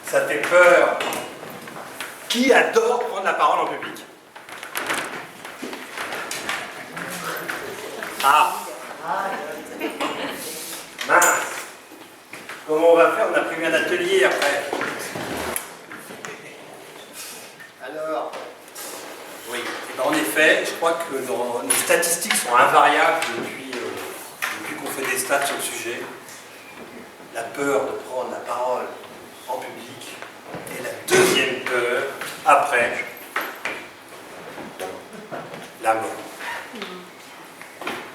Ça fait peur. Qui adore prendre la parole en public? Ah. Mince. Comment on va faire? On a prévu un atelier après. Alors, oui, et ben en effet, je crois que nos statistiques sont invariables depuis qu'on fait des stats sur le sujet. La peur de prendre la parole en public est la deuxième peur après la mort.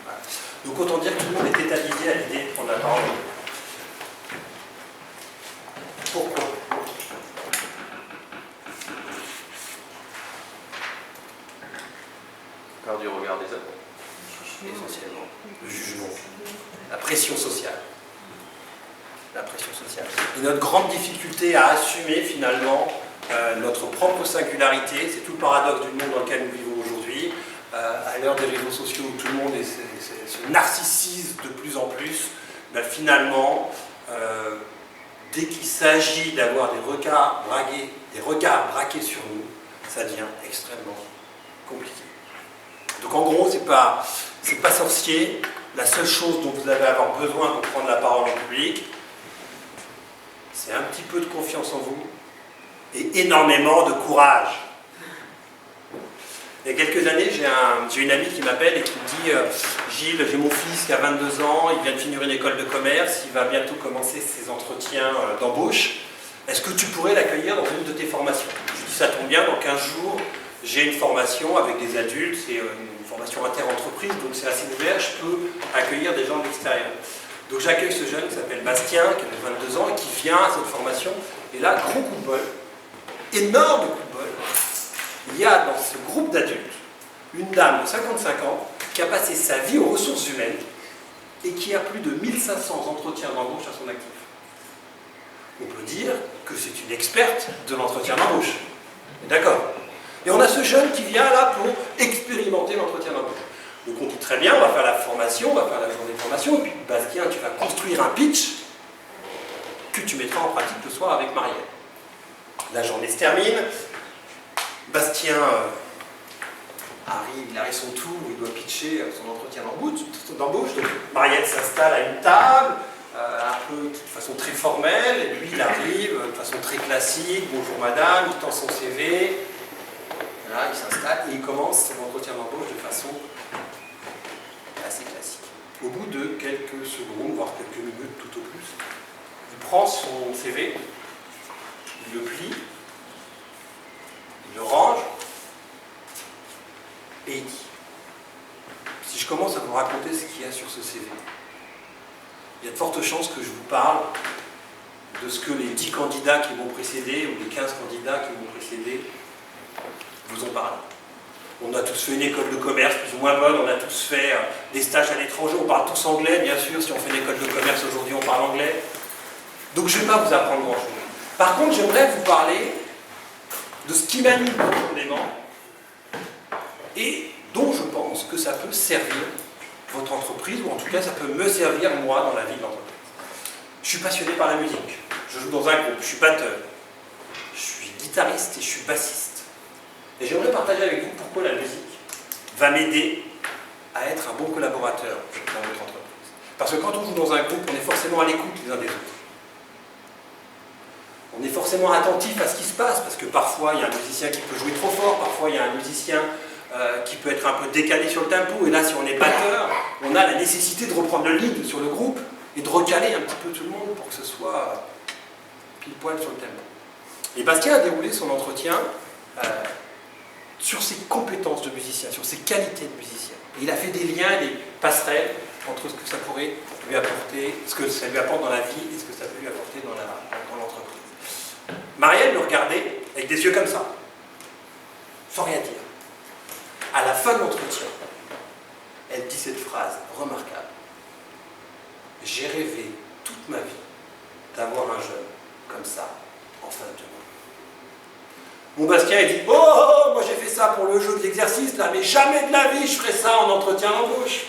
Voilà. Donc autant dire que tout le monde est tétanisé à l'idée de prendre la parole. Pourquoi? Peur du regard des autres. Essentiellement. Le jugement. La pression sociale. La pression sociale. Et notre grande difficulté à assumer finalement notre propre singularité, c'est tout le paradoxe du monde dans lequel nous vivons aujourd'hui, à l'heure des réseaux sociaux où tout le monde se narcissise de plus en plus, ben finalement, dès qu'il s'agit d'avoir des regards braqués sur nous, ça devient extrêmement compliqué. Donc en gros, c'est pas sorcier. La seule chose dont vous allez avoir besoin pour prendre la parole en public, c'est un petit peu de confiance en vous et énormément de courage. Il y a quelques années, j'ai une amie qui m'appelle et qui me dit Gilles, j'ai mon fils qui a 22 ans, il vient de finir une école de commerce, il va bientôt commencer ses entretiens d'embauche. Est-ce que tu pourrais l'accueillir dans une de tes formations? Je dis ça tombe bien, dans 15 jours, j'ai une formation avec des adultes, c'est une formation inter-entreprise, donc c'est assez ouvert, je peux accueillir des gens de l'extérieur. Donc j'accueille ce jeune qui s'appelle Bastien, qui a 22 ans et qui vient à cette formation. Et là, gros coup de bol, énorme coup de bol, il y a dans ce groupe d'adultes une dame de 55 ans qui a passé sa vie aux ressources humaines et qui a plus de 1500 entretiens d'embauche à son actif. On peut dire que c'est une experte de l'entretien d'embauche. D'accord? Et on a ce jeune qui vient là pour expérimenter l'entretien d'embauche. Donc on dit très bien, on va faire la formation, on va faire la journée de formation, et puis Bastien, tu vas construire un pitch que tu mettras en pratique le soir avec Marielle. La journée se termine, Bastien arrive, il arrive son tour, il doit pitcher son entretien d'embauche. Donc Marielle s'installe à une table, un peu de façon très formelle, et lui il arrive de façon très classique, bonjour madame, il tend son CV, là il s'installe et il commence son entretien d'embauche de façon assez classique. Au bout de quelques secondes, voire quelques minutes tout au plus, il prend son CV, il le plie, il le range, et il dit, si je commence à vous raconter ce qu'il y a sur ce CV, il y a de fortes chances que je vous parle de ce que les 10 candidats qui m'ont précédé, ou les 15 candidats qui m'ont précédé, vous ont parlé. On a tous fait une école de commerce plus ou moins bonne, on a tous fait des stages à l'étranger, on parle tous anglais, bien sûr, si on fait une école de commerce aujourd'hui, on parle anglais. Donc je ne vais pas vous apprendre grand-chose. Par contre, j'aimerais vous parler de ce qui m'anime profondément et dont je pense que ça peut servir votre entreprise, ou en tout cas ça peut me servir moi dans la vie de l'entreprise. Je suis passionné par la musique, je joue dans un groupe, je suis batteur, je suis guitariste et je suis bassiste. Et j'aimerais partager avec vous pourquoi la musique va m'aider à être un bon collaborateur dans votre entreprise. Parce que quand on joue dans un groupe, on est forcément à l'écoute les uns des autres. On est forcément attentif à ce qui se passe, parce que parfois il y a un musicien qui peut jouer trop fort, parfois il y a un musicien qui peut être un peu décalé sur le tempo, et là si on est batteur, on a la nécessité de reprendre le lead sur le groupe et de recaler un petit peu tout le monde pour que ce soit pile poil sur le tempo. Et Bastien a déroulé son entretien sur ses compétences de musicien, sur ses qualités de musicien. Et il a fait des liens, des passerelles entre ce que ça pourrait lui apporter, ce que ça lui apporte dans la vie et ce que ça peut lui apporter dans l'entreprise. Marielle le regardait avec des yeux comme ça, sans rien dire. À la fin de l'entretien, elle dit cette phrase remarquable. J'ai rêvé toute ma vie d'avoir un jeune comme ça en face de moi. Mon Bastien, il dit « Oh, moi j'ai fait ça pour le jeu de l'exercice, là, mais jamais de la vie je ferai ça en entretien d'embauche. »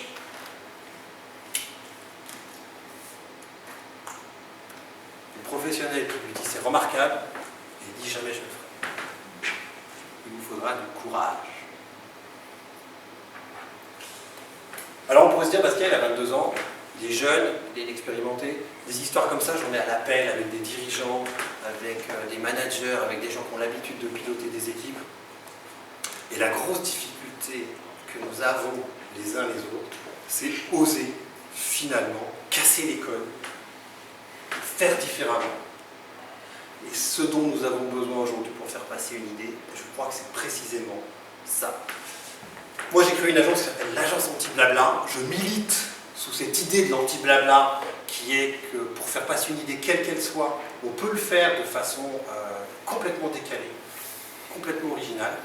Le professionnel qui lui dit « C'est remarquable, Et dit jamais je le ferai. Il vous faudra du courage. Alors on pourrait se dire, Pascal a 22 ans, il est jeune, il est inexpérimenté. Des histoires comme ça, j'en ai à l'appel avec des dirigeants, avec des managers, avec des gens qui ont l'habitude de piloter des équipes. Et la grosse difficulté que nous avons les uns les autres, c'est oser finalement casser les codes, faire différemment. Et ce dont nous avons besoin aujourd'hui pour faire passer une idée, je crois que c'est précisément ça. Moi j'ai créé une agence qui s'appelle l'agence anti-blabla. Je milite sous cette idée de l'anti-blabla qui est que pour faire passer une idée quelle qu'elle soit, on peut le faire de façon complètement décalée, complètement originale.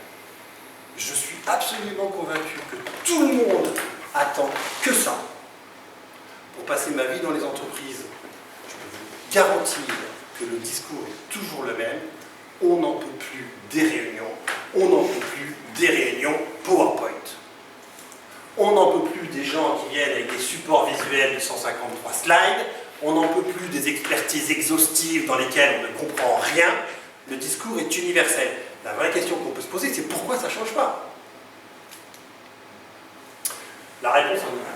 Je suis absolument convaincu que tout le monde attend que ça. Pour passer ma vie dans les entreprises, je peux vous garantir que le discours est toujours le même. On n'en peut plus des réunions, on n'en peut plus des réunions PowerPoint. On n'en peut plus des gens qui viennent avec des supports visuels de 153 slides, on n'en peut plus des expertises exhaustives dans lesquelles on ne comprend rien. Le discours est universel. La vraie question qu'on peut se poser, c'est pourquoi ça ne change pas? La réponse en image.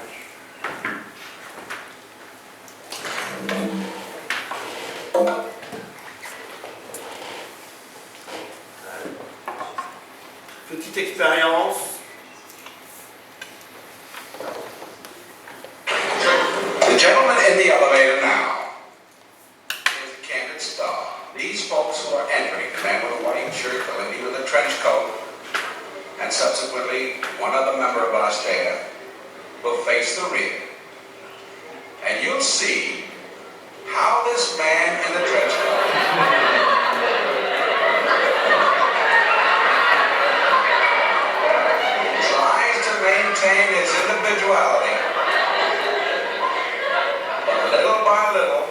Petite expérience. The gentleman in the elevator now is a candid star. These folks who are entering, the man with a white shirt, the lady with a trench coat, and subsequently one other member of our staff will face the rear. And you'll see how this man in the trench coat tries to maintain his individuality. But little by little,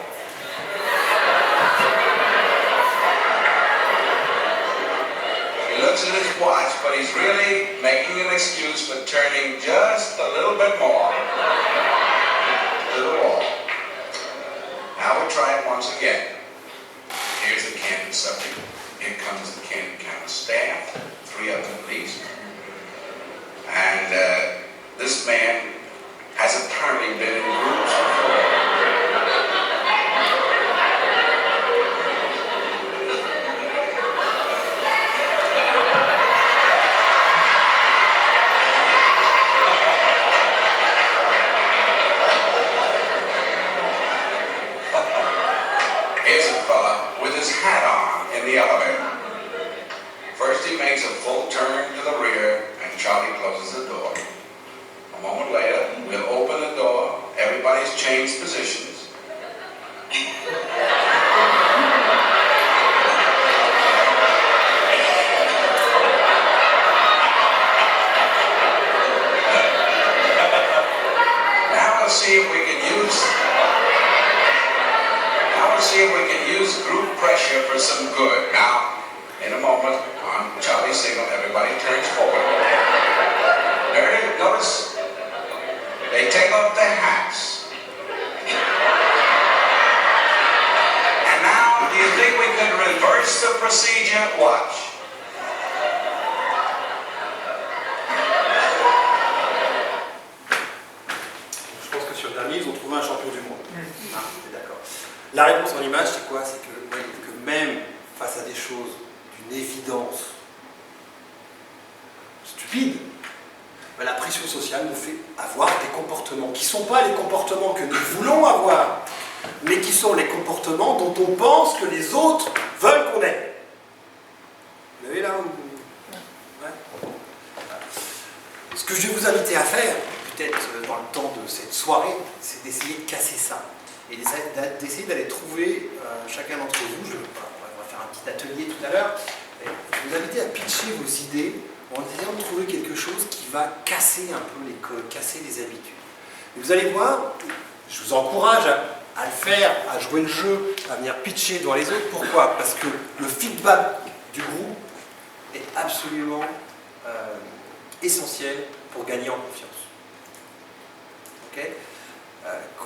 he looks at his watch, but he's really making an excuse for turning just a little bit more to the wall. Now we'll try it once again. Here's the candid subject. Here comes the candid camera staff, 3 of them at least. And this man has apparently been in groups before. Here's a fella with his hat on in the elevator. First he makes a full turn to the rear and Charlie closes the door. A moment later, we'll open the door, everybody's changed positions. Now we'll see if we can use group pressure for some good. Now, in a moment, on Charlie's signal, everybody turns forward. Notice they take off their hats. And now, do you think we could reverse the procedure? Watch. Je pense que sur le dernier, ils ont trouvé un champion du monde. Ah, c'est d'accord. La réponse en image, c'est quoi? C'est que même face à des choses d'une évidence stupide, la pression sociale nous fait avoir des comportements qui ne sont pas les comportements que nous voulons avoir, mais qui sont les comportements dont on pense que les autres veulent qu'on ait. Vous avez là ouais. Ce que je vais vous inviter à faire, peut-être dans le temps de cette soirée, c'est d'essayer de casser ça. Et d'essayer d'aller trouver chacun d'entre vous, on va faire un petit atelier tout à l'heure, je vais vous inviter à pitcher vos idées en essayant de trouver quelque chose qui va casser un peu les codes, casser les habitudes. Et vous allez voir, je vous encourage à le faire, à jouer le jeu, à venir pitcher devant les autres. Pourquoi? Parce que le feedback du groupe est absolument essentiel pour gagner en confiance. Okay?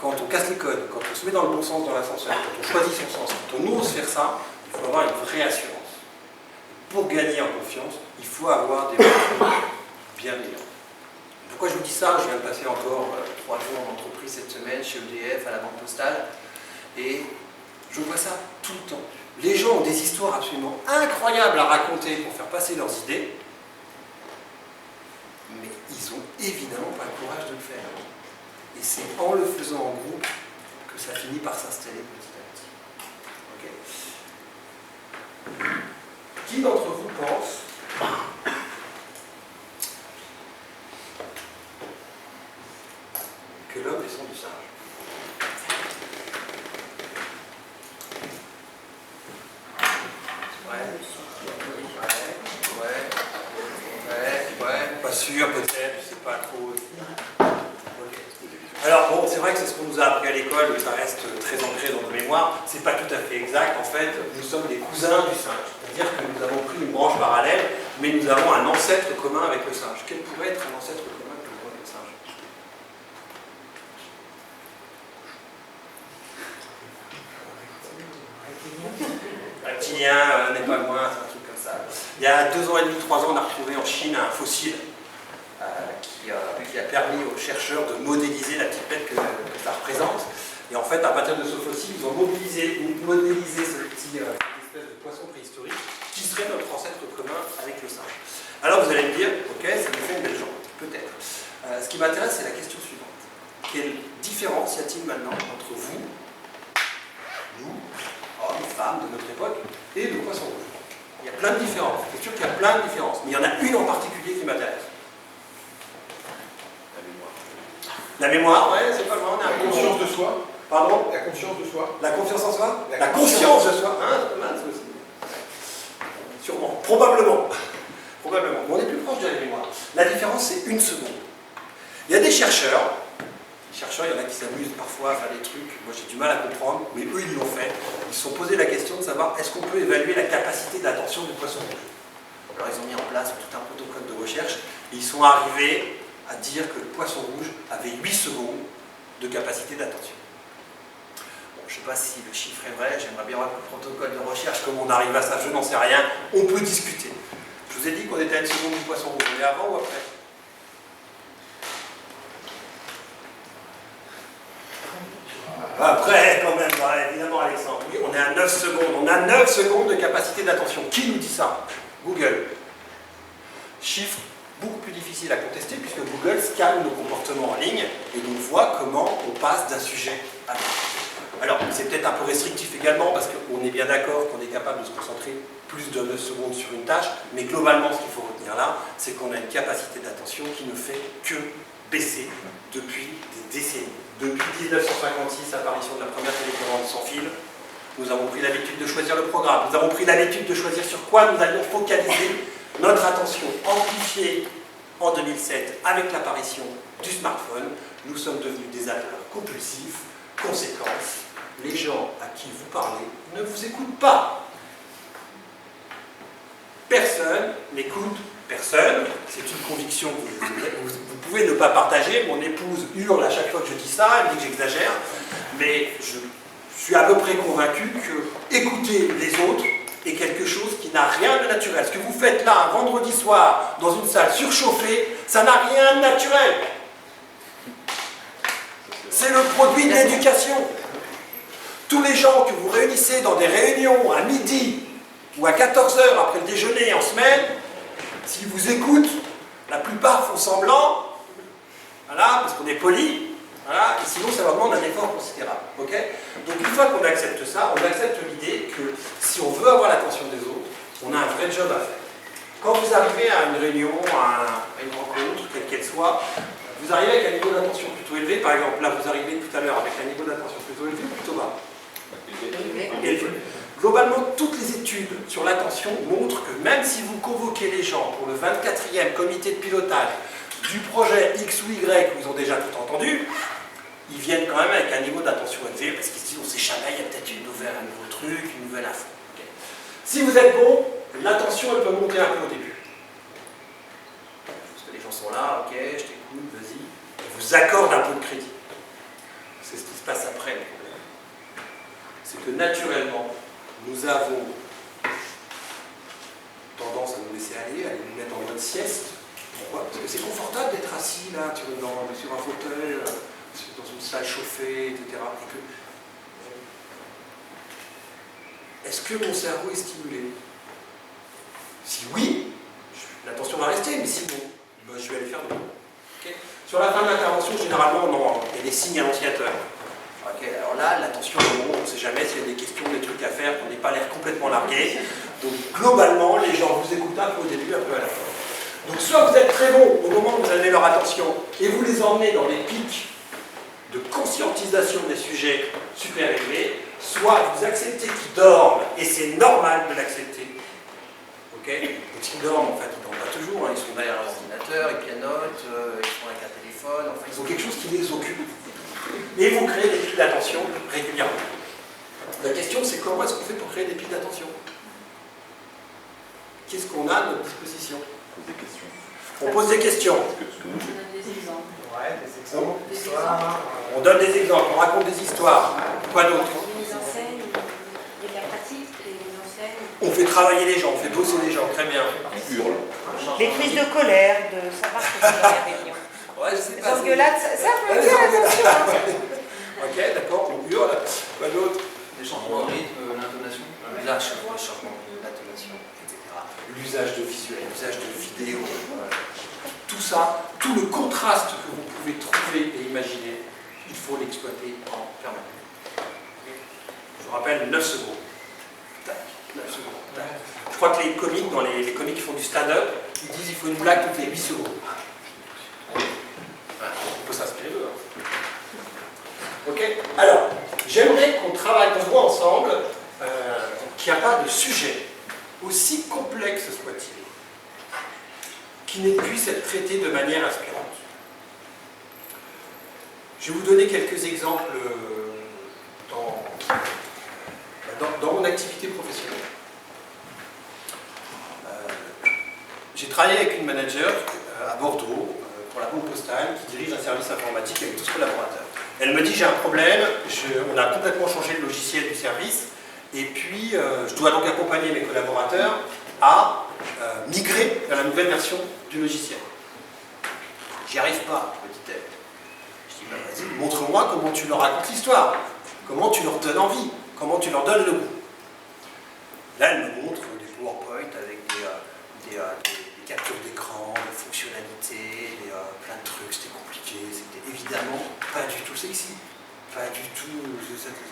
Quand on casse les codes, quand on se met dans le bon sens dans l'ascenseur, quand on choisit son sens, quand on ose faire ça, il faut avoir une vraie assurance. pour gagner en confiance, il faut avoir des relations bienveillantes. Pourquoi je vous dis ça? Je viens de passer encore 3 jours en entreprise cette semaine, chez EDF, à la Banque Postale, et je vois ça tout le temps. Les gens ont des histoires absolument incroyables à raconter pour faire passer leurs idées, mais ils n'ont évidemment pas le courage de le faire. Et c'est en le faisant en groupe que ça finit par s'installer petit à petit. Okay. Qui d'entre vous pense que l'homme est son du singe? Pas sûr, peut-être, je sais pas trop. Okay. Alors bon, c'est vrai que c'est ce qu'on nous a appris à l'école, mais ça reste très ancré dans nos mémoires. C'est pas tout à fait exact. En fait, nous sommes des cousins du singe. C'est-à-dire que nous avons pris une branche parallèle, mais nous avons un ancêtre commun avec le singe. Quel pourrait être un ancêtre commun avec le singe? Reptilien n'est pas loin, c'est un truc comme ça. Il y a 2 ans et demi, 3 ans, on a retrouvé en Chine un fossile qui a permis aux chercheurs de modéliser la petite bête que ça représente. Et en fait, à partir de ce fossile, ils ont modélisé cette espèce de poisson préhistorique qui serait notre ancêtre commun avec le singe. Alors vous allez me dire, ok, ça nous fait une belle jambe, peut-être. Ce qui m'intéresse, c'est la question suivante. Quelle différence y a-t-il maintenant entre vous, nous, hommes, femmes de notre époque, et le poisson rouge? Il y a plein de différences. C'est sûr qu'il y a plein de différences, mais il y en a une en particulier qui m'intéresse. La mémoire, ouais, c'est pas loin. La conscience de soi. Pardon? La conscience de soi. La confiance en soi? La conscience de soi. Hein, c'est pas mal, ça aussi. Sûrement. Probablement. Probablement. Mais on est plus proche de la mémoire. La différence, c'est 1 seconde. Il y a des chercheurs. Il y en a qui s'amusent parfois à faire des trucs. Moi, j'ai du mal à comprendre, mais eux, ils l'ont fait. Ils se sont posé la question de savoir est-ce qu'on peut évaluer la capacité d'attention du poisson rouge. Alors, ils ont mis en place tout un protocole de recherche et ils sont arrivés à dire que le poisson rouge avait 8 secondes de capacité d'attention. Bon, je ne sais pas si le chiffre est vrai, j'aimerais bien voir le protocole de recherche, comment on arrive à ça, je n'en sais rien, on peut discuter. Je vous ai dit qu'on était à 1 seconde du poisson rouge, mais avant ou après? Après, quand même, bah, évidemment, Alexandre. Oui, on est à 9 secondes. On a 9 secondes de capacité d'attention. Qui nous dit ça? Google. Chiffre beaucoup plus difficile à contester puisque Google scanne nos comportements en ligne et donc voit comment on passe d'un sujet à l'autre. Alors, c'est peut-être un peu restrictif également parce qu'on est bien d'accord qu'on est capable de se concentrer plus de 9 secondes sur une tâche, mais globalement, ce qu'il faut retenir là, c'est qu'on a une capacité d'attention qui ne fait que baisser depuis des décennies. Depuis 1956, apparition de la première télécommande sans fil, nous avons pris l'habitude de choisir le programme, nous avons pris l'habitude de choisir sur quoi nous allions focaliser notre attention, amplifiée en 2007 avec l'apparition du smartphone. Nous sommes devenus des acteurs compulsifs. Conséquence, les gens à qui vous parlez ne vous écoutent pas. Personne n'écoute personne. C'est une conviction que vous pouvez ne pas partager. Mon épouse hurle à chaque fois que je dis ça, elle me dit que j'exagère, mais je suis à peu près convaincu que écouter les autres est quelque chose qui n'a rien de naturel. Ce que vous faites là un vendredi soir dans une salle surchauffée, ça n'a rien de naturel. C'est le produit de l'éducation. Tous les gens que vous réunissez dans des réunions à midi ou à 14 h après le déjeuner en semaine, s'ils vous écoutent, la plupart font semblant, voilà, parce qu'on est poli, voilà, et sinon ça leur demande un effort considérable. Okay, donc une fois qu'on accepte ça, on accepte l'idée que si on veut avoir l'attention des autres, on a un vrai job à faire. Quand vous arrivez à une réunion, à une rencontre, quelle qu'elle soit, vous arrivez avec un niveau d'attention plutôt élevé, par exemple, là vous arrivez tout à l'heure avec un niveau d'attention plutôt élevé ou plutôt bas? Élevé. Globalement, toutes les études sur l'attention montrent que même si vous convoquez les gens pour le 24e comité de pilotage du projet X ou Y, où ils ont déjà tout entendu, ils viennent quand même avec un niveau d'attention élevé parce qu'ils se disent on sait jamais, il y a peut-être un nouveau truc, une nouvelle info. Okay. Si vous êtes bon, l'attention elle peut monter un peu au début. Parce que les gens sont là, ok, je t'écoute, vas-y. Ils vous accordent un peu de crédit. C'est ce qui se passe après le problème. C'est que naturellement, nous avons tendance à nous laisser aller, à nous mettre en mode sieste. Pourquoi? Parce que c'est confortable d'être assis là, sur un fauteuil, dans une salle chauffée, etc. Est-ce que mon cerveau est stimulé? Si oui, l'attention va rester, mais sinon, je vais aller faire de tout. Okay. Sur la fin de l'intervention, généralement, il y a des signes annonciateurs. Okay. Alors là, l'attention, on ne sait jamais s'il y a des questions, des trucs à faire, qu'on n'ait pas l'air complètement largué. Donc globalement, les gens vous écoutent un peu au début, un peu à la fin. Donc soit vous êtes très bon au moment où vous avez leur attention et vous les emmenez dans des pics de conscientisation des sujets super élevés, soit vous acceptez qu'ils dorment et c'est normal de l'accepter. Okay. Quand ils dorment, en fait, ils ne dorment pas toujours, hein. Ils sont derrière l'ordinateur, ils pianotent, ils sont avec un téléphone, enfin ils ont quelque chose qui les occupe. Et vous créez des pics d'attention régulièrement. La question c'est comment est-ce qu'on fait pour créer des pics d'attention? Qu'est-ce qu'on a à notre disposition? Des questions. On pose des questions. On donne des exemples. Ouais, des exemples. Des exemples. On donne des exemples, on raconte des histoires. Quoi d'autre? Une mise en scène, il y a de la pratique, des mises en scène. On fait travailler les gens, on fait bosser les gens, très bien. On hurle. Les crises de colère, de savoir ce que c'est dans la réunion. Ouais, je sais Les pas. engueulades, ça peut Ouais, les dire engueulades. attention. Ok, d'accord, on hurle. Quoi d'autre? Les changements de rythme, l'intonation. Là, les changements d'intonation, etc. L'usage de visuel, l'usage de vidéo. Tout ça, tout le contraste que vous pouvez trouver et imaginer, il faut l'exploiter en permanence. Je vous rappelle 9 secondes. Tac, 9 secondes. Tac. Je crois que les comiques, dans les comiques qui font du stand-up, ils disent qu'il faut une blague toutes les 8 secondes. On peut s'inspirer d'eux. Hein. Ok. Alors, j'aimerais qu'on travaille, qu'on voit ensemble qu'il n'y a pas de sujet, aussi complexe soit-il, qui ne puisse être traité de manière inspirante. Je vais vous donner quelques exemples dans mon activité professionnelle. J'ai travaillé avec une manager à Bordeaux pour la Banque Postale qui dirige un service informatique avec 12 collaborateurs. Elle me dit j'ai un problème, on a complètement changé le logiciel du service et puis je dois donc accompagner mes collaborateurs à migrer vers la nouvelle version du logiciel. J'y arrive pas, me dit-elle. Je dis, vas-y, montre-moi comment tu leur racontes l'histoire, comment tu leur donnes envie, comment tu leur donnes le goût. Là, elle me montre des PowerPoint avec des captures d'écran, des fonctionnalités, plein de trucs, c'était compliqué, c'était évidemment pas du tout sexy, pas du tout,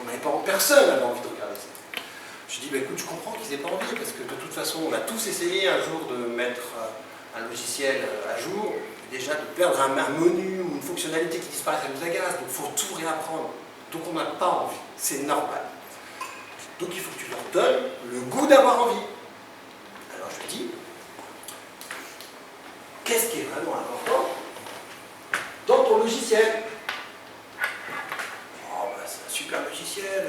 on n'avait pas, personne n'avait envie de regarder ça. Je dis, bah, écoute, je comprends qu'ils n'aient pas envie, parce que de toute façon, on a tous essayé un jour de mettre un logiciel à jour, et déjà de perdre un menu ou une fonctionnalité qui disparaît, ça nous agace, donc il faut tout réapprendre. Donc on n'a pas envie, c'est normal. Donc il faut que tu leur donnes le goût d'avoir envie. Alors je lui dis, qu'est-ce qui est vraiment important dans ton logiciel? Oh, bah, c'est un super logiciel,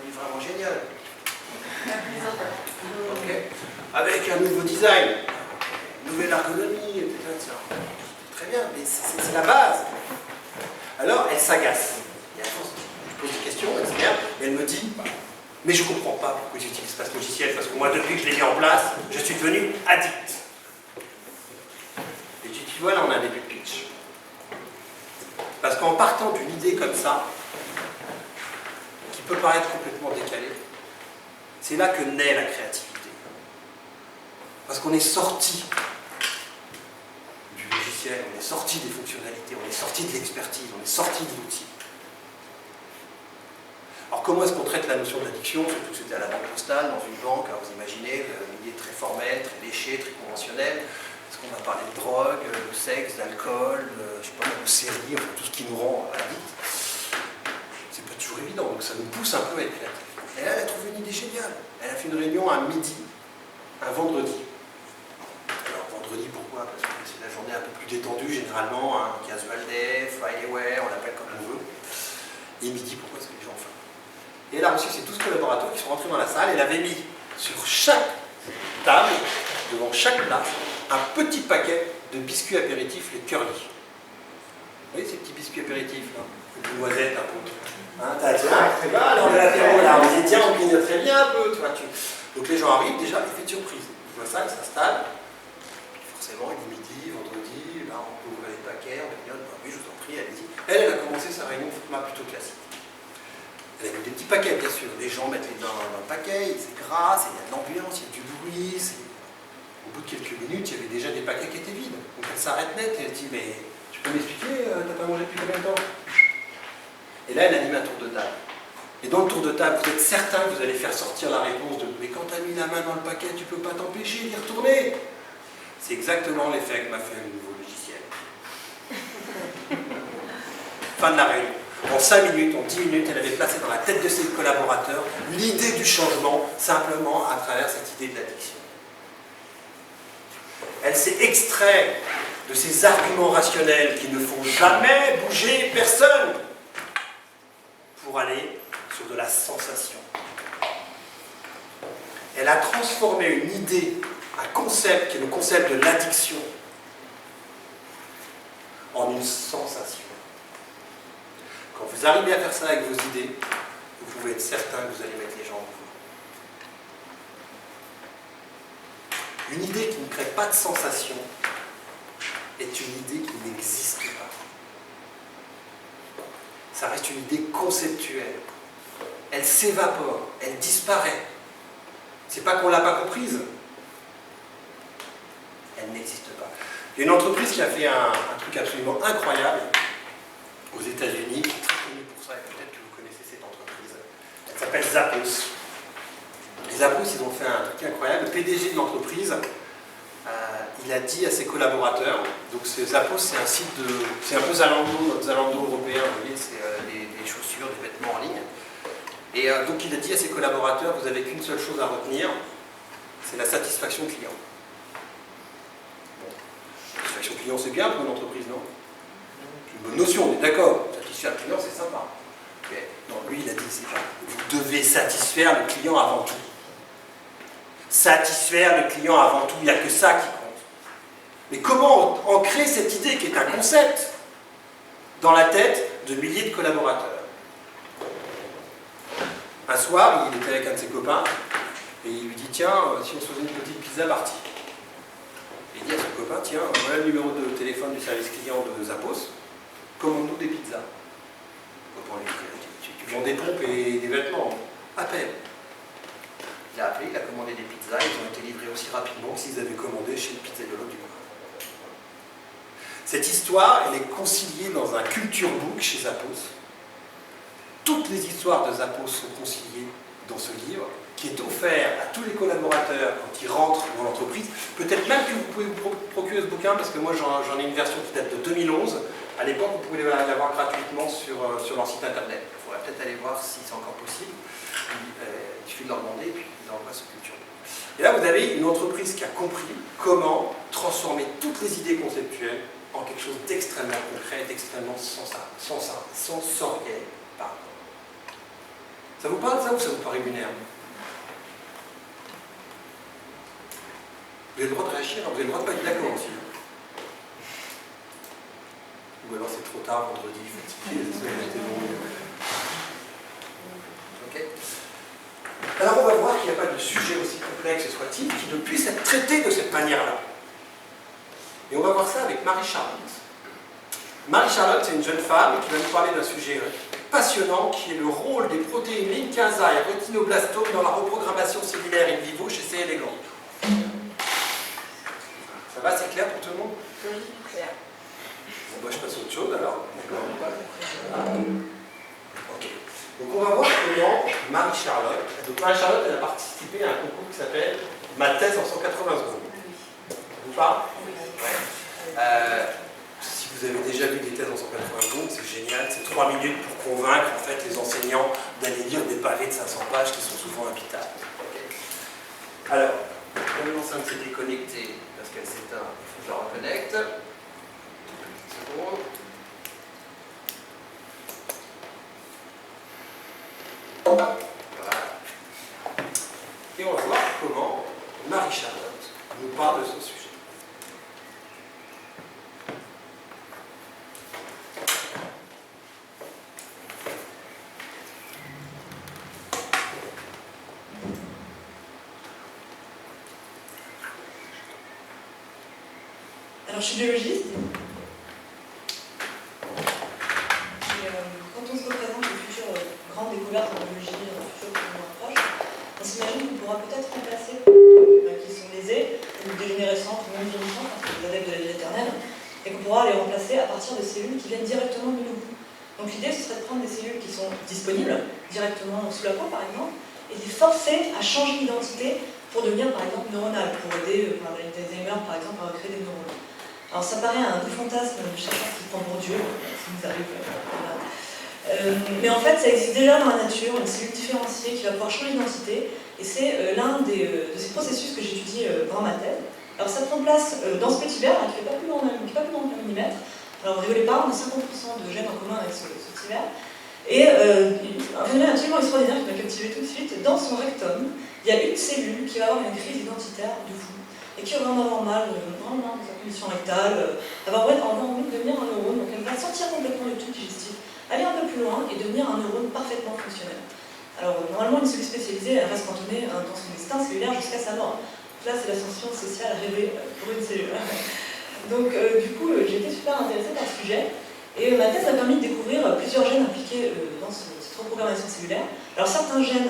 il est vraiment génial. Okay. Avec un nouveau design, une nouvelle ergonomie, etc. Très bien, mais c'est la base. Alors elle s'agace. Je pose des questions, elle s'énerve, et elle me dit, mais je ne comprends pas pourquoi j'utilise pas ce logiciel, parce que moi, depuis que je l'ai mis en place, je suis devenu addict. Et tu dis, voilà, on a un début de pitch. Parce qu'en partant d'une idée comme ça, qui peut paraître complètement décalée, c'est là que naît la créativité. Parce qu'on est sorti du logiciel, on est sorti des fonctionnalités, on est sorti de l'expertise, on est sorti de l'outil. Alors comment est-ce qu'on traite la notion d'addiction? Surtout que c'était à la Banque Postale, dans une banque, alors vous imaginez, un milieu très formel, très léché, très conventionnel. Est-ce qu'on va parler de drogue, de sexe, d'alcool, je sais pas, de séries, enfin, tout ce qui nous rend addicts? C'est pas toujours évident, donc ça nous pousse un peu à être créatifs. Et là, elle a trouvé une idée géniale. Elle a fait une réunion à midi, un vendredi. Alors vendredi, pourquoi? Parce que c'est la journée un peu plus détendue, généralement, hein, casual day, Friday wear, on l'appelle comme on veut. Et midi, pourquoi? Parce que les gens ont faim. Et elle a reçu ces 12 collaborateurs qui sont rentrés dans la salle. Elle avait mis sur chaque table, devant chaque plat, un petit paquet de biscuits apéritifs, les curly. Vous voyez ces petits biscuits apéritifs, là, avec des noisettes un peu. Hein, alors l'apéro là, on dit tiens, on clignoterait bien un peu. Tu vois, donc les gens arrivent, déjà, effet de surprise. Ils vois ça, il s'installe. Forcément, il est midi, vendredi, ben, on peut ouvrir les paquets, on grignote, ben oui, je vous en prie, allez-y. Elle a commencé sa réunion format plutôt classique. Elle a mis des petits paquets, bien sûr. Les gens mettent les mains dans le paquet, c'est gras, il y a de l'ambiance, il y a du bruit. Au bout de quelques minutes, il y avait déjà des paquets qui étaient vides. Donc elle s'arrête net et elle dit, mais tu peux m'expliquer, t'as pas mangé depuis combien de temps? Et là, elle anime un tour de table. Et dans le tour de table, vous êtes certain que vous allez faire sortir la réponse de « Mais quand tu as mis la main dans le paquet, tu ne peux pas t'empêcher d'y retourner !» C'est exactement l'effet que m'a fait le nouveau logiciel. Fin de la réunion. En 5 minutes, en 10 minutes, elle avait placé dans la tête de ses collaborateurs l'idée du changement, simplement à travers cette idée de l'addiction. Elle s'est extraite de ces arguments rationnels qui ne font jamais bouger personne pour aller sur de la sensation. Elle a transformé une idée, un concept qui est le concept de l'addiction, en une sensation. Quand vous arrivez à faire ça avec vos idées, vous pouvez être certain que vous allez mettre les gens en mouvement. Une idée qui ne crée pas de sensation est une idée qui n'existe pas. Ça reste une idée conceptuelle. Elle s'évapore, elle disparaît. C'est pas qu'on ne l'a pas comprise. Elle n'existe pas. Il y a une entreprise qui a fait un truc absolument incroyable aux États-Unis, qui est très connue pour ça, et peut-être que vous connaissez cette entreprise. Elle s'appelle Zappos. Les Zappos, ils ont fait un truc incroyable. Le PDG de l'entreprise, il a dit à ses collaborateurs, donc Zappos, c'est un site de. C'est un peu Zalando, notre Zalando européen, vous voyez, c'est des chaussures, des vêtements en ligne. Et donc il a dit à ses collaborateurs, vous n'avez qu'une seule chose à retenir, c'est la satisfaction client. Bon. Satisfaction client, c'est bien pour une entreprise, non? C'est une bonne notion, on est d'accord. Satisfaire le client, c'est sympa. Mais non, lui, il a dit, c'est pas. Vous devez satisfaire le client avant tout. Satisfaire le client avant tout, il n'y a que ça qui compte. Mais comment ancrer cette idée qui est un concept dans la tête de milliers de collaborateurs? Un soir, il était avec un de ses copains et il lui dit « Tiens, si on se faisait une petite pizza partie ?» Il dit à son copain « Tiens, voilà le numéro de téléphone du service client de Zappos, commande-nous des pizzas. » Le copain lui dit « Tu vends des pompes et des vêtements, appelle. » Il a appelé, il a commandé des pizzas, ils ont été livrés aussi rapidement que s'ils avaient commandé chez le pizzaiolo du coin. Cette histoire, elle est conciliée dans un culture book chez Zappos. Toutes les histoires de Zappos sont conciliées dans ce livre, qui est offert à tous les collaborateurs quand ils rentrent dans l'entreprise. Peut-être même que vous pouvez vous procurer ce bouquin, parce que moi j'en ai une version qui date de 2011. À l'époque, vous pouvez l'avoir gratuitement sur leur site internet. Il faudrait peut-être aller voir si c'est encore possible. Il suffit de leur demander et puis ils envoient ce culture. Et là, vous avez une entreprise qui a compris comment transformer toutes les idées conceptuelles en quelque chose d'extrêmement concret, d'extrêmement sensoriel. Ça vous parle ça ou ça vous paraît lunaire? Vous avez le droit de réagir, vous avez le droit de pas être d'accord aussi. Ou alors c'est trop tard, vendredi, fatigué, c'est bon. Ok. Alors on va voir qu'il n'y a pas de sujet aussi complexe soit-il qui ne puisse être traité de cette manière-là. Et on va voir ça avec Marie-Charlotte. Marie-Charlotte, c'est une jeune femme qui va nous parler d'un sujet passionnant qui est le rôle des protéines linkasa et rétinoblastomes dans la reprogrammation cellulaire in vivo chez C. elegans. Ça va, c'est clair pour tout le monde? Oui, clair. Bon, bah, je passe à autre chose alors. Ok. Donc on va voir comment Marie-Charlotte. Donc Marie-Charlotte, elle a participé à un concours qui s'appelle Ma thèse en 180 secondes. Ça vous parle? Si vous avez déjà vu des thèses en 180 secondes, c'est génial, c'est 3 minutes pour convaincre en fait, les enseignants d'aller lire des pavés de 500 pages qui sont souvent impitables. Okay. Alors, comme l'enceinte s'est déconnectée parce qu'elle s'éteint, il faut que je la reconnecte. Une seconde. Voilà. Et on va voir comment Marie-Charlotte nous parle de ce sujet. Alors, je suis biologiste. Quand on se représente les futures grandes découvertes en biologie, dans le futur plus ou moins proche, on s'imagine qu'on pourra peut-être remplacer, qui sont lésées, ou dégénérescentes, ou même vieillissantes, parce que les adeptes de la vie éternelle, et qu'on pourra les remplacer à partir de cellules qui viennent directement de nous. Donc l'idée, ce serait de prendre des cellules qui sont disponibles, directement sous la peau par exemple, et de les forcer à changer d'identité pour devenir par exemple neuronales, pour aider par la maladie d'Alzheimer par exemple à recréer des neurones. Alors ça paraît un doux fantasme de chercheur qui prend pour Dieu, ça nous arrive. Mais en fait, ça existe déjà dans la nature, une cellule différenciée qui va pouvoir changer d'identité, et c'est l'un de ces processus que j'étudie dans ma thèse. Alors ça prend place dans ce petit verre, qui ne fait pas plus grand qu'un millimètre. Alors rigolez pas, on a 50% de gènes en commun avec ce petit verre. Et un phénomène absolument extraordinaire qui m'a captivé tout de suite, dans son rectum, il y a une cellule qui va avoir une crise identitaire de fou, et qui va vraiment avoir mal, vraiment dans sa condition rectale, avoir envie de devenir un neurone, donc elle va sortir complètement du tube digestif, aller un peu plus loin et devenir un neurone parfaitement fonctionnel. Alors normalement, une cellule spécialisée, elle reste cantonnée dans son destin cellulaire jusqu'à sa mort. Là, c'est l'ascension sociale rêvée pour une cellule. Donc, du coup, j'ai été super intéressée par ce sujet. Et ma thèse a permis de découvrir plusieurs gènes impliqués dans cette reprogrammation cellulaire. Alors, certains gènes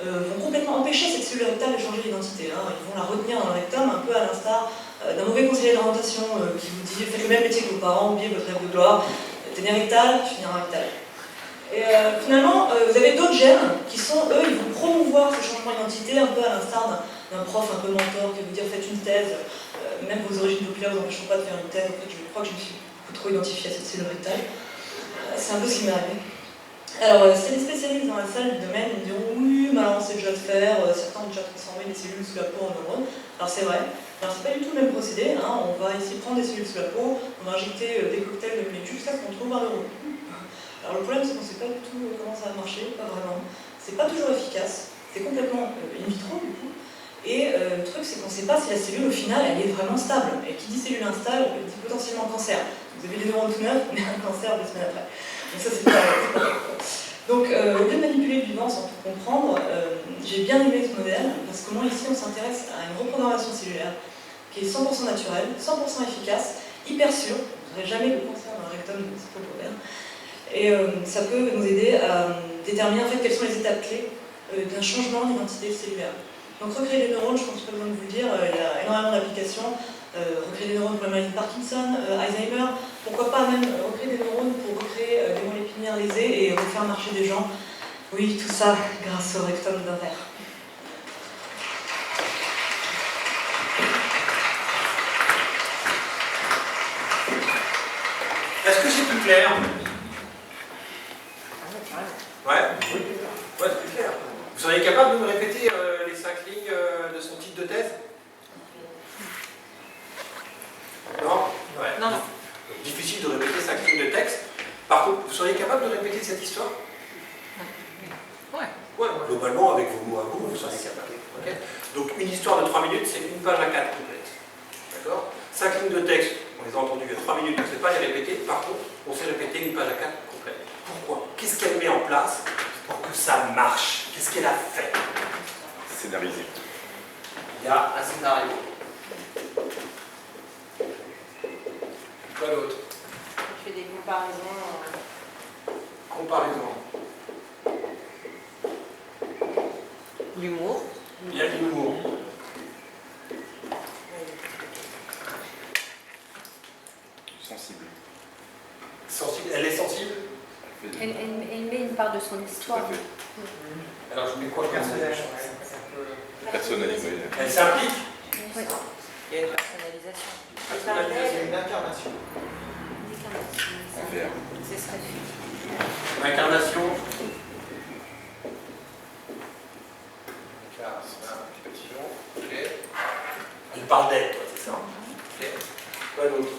vont complètement empêcher cette cellule rectale de changer d'identité. Ils vont la retenir dans le rectum, un peu à l'instar d'un mauvais conseiller d'orientation qui vous dit « faites le même métier que vos parents, oubliez votre rêve de gloire, t'es né rectal, tu finiras rectal ». Et finalement, vous avez d'autres gènes qui sont, eux, ils vont promouvoir ce changement d'identité, un peu à l'instar d'un prof un peu mentor qui va vous dire faites une thèse, même vos origines populaires vous empêcheront pas de faire une thèse. En fait, je crois que je me suis beaucoup trop identifiée à cette cellule rectale. C'est un peu ce qui m'est arrivé. Alors, si les spécialistes dans la salle du domaine, ils me diront oui, mais alors on sait déjà le faire, certains ont déjà transformé des cellules sous la peau en neurones. Alors c'est vrai, alors c'est pas du tout le même procédé, on va ici prendre des cellules sous la peau, on va injecter des cocktails de molécules jusqu'à ce qu'on trouve un neurone. Alors le problème c'est qu'on ne sait pas du tout comment ça va marcher, pas vraiment. C'est pas toujours efficace, c'est complètement in vitro du coup. Et le truc c'est qu'on ne sait pas si la cellule au final elle est vraiment stable. Et qui dit cellule instable dit potentiellement cancer. Vous avez des neurones tout neufs, mais un cancer 2 semaines après. Donc ça c'est pas. Donc au lieu de manipuler le vivant sans tout comprendre, j'ai bien aimé ce modèle, parce que moi ici on s'intéresse à une reprogrammation cellulaire qui est 100% naturelle, 100% efficace, hyper sûre. Vous n'aurez jamais le cancer dans le rectum de ce problème. Et ça peut nous aider à déterminer en fait quelles sont les étapes clés d'un changement d'identité cellulaire. Donc recréer des neurones, je pense que pas besoin de vous le dire, il y a énormément d'applications. Recréer des neurones pour la maladie de Parkinson, Alzheimer, pourquoi pas même recréer des neurones pour recréer des moelles épinières lésées et refaire marcher des gens. Oui, tout ça grâce au rectum d'un verre. Est-ce que c'est plus clair? Ouais. Ouais, c'est plus clair. Vous seriez capable de me répéter les 5 lignes de son titre de thèse? Non? Ouais. Non, non. Difficile de répéter 5 lignes de texte. Par contre, vous seriez capable de répéter cette histoire? Ouais. Ouais, globalement, avec vos mots à vous seriez capable. Okay. Donc, une histoire de 3 minutes, c'est une page à 4 complète. D'accord? 5 lignes de texte, on les a entendues il y a 3 minutes, on ne sait pas les répéter. Par contre, on sait répéter une page à 4 complète. Pourquoi? Qu'est-ce qu'elle met en place pour que ça marche? Qu'est-ce qu'elle a fait? Scénarisé. Il y a un scénario. Quoi d'autre? Je fais des comparaisons. Comparaison. L'humour. Il y a de l'humour. Sensible. Sensible. Elle est sensible? Elle met une part de son histoire. Tout à fait. Alors je mets quoi comme ça? Personnalisé. Elle s'implique? Oui. Il y a une personnalisation. C'est une incarnation. Vert. C'est ça. Incarnation. Ok. Elle parle d'elle, toi, c'est ça? Ok. Quoi d'autre?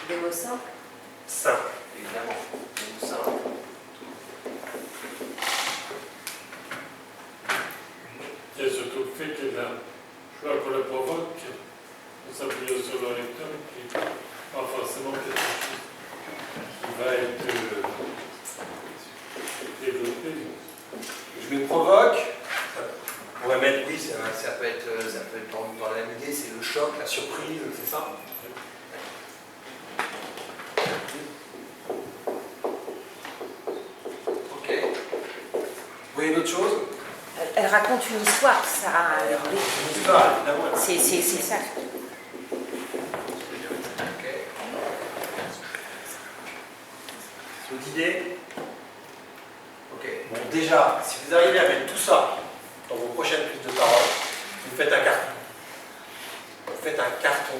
Des mots simples. Simple, évidemment. Des mots simples. Il y a surtout le fait qu'elle a choix pour le provoque, de s'appuyer sur le rectum, qui n'est pas forcément quelque chose qui va être développé. Je me provoque. On pourrait mettre, oui, ça peut être dans la même idée, c'est le choc, la surprise, c'est ça? Ok. Vous voyez d'autres choses? Elle raconte une histoire, ça. Une histoire, évidemment. C'est ça. Ok. D'autres idées? Ok. Bon, déjà, si vous arrivez à mettre tout ça dans vos prochaines prises de parole, vous faites un carton. Vous faites un carton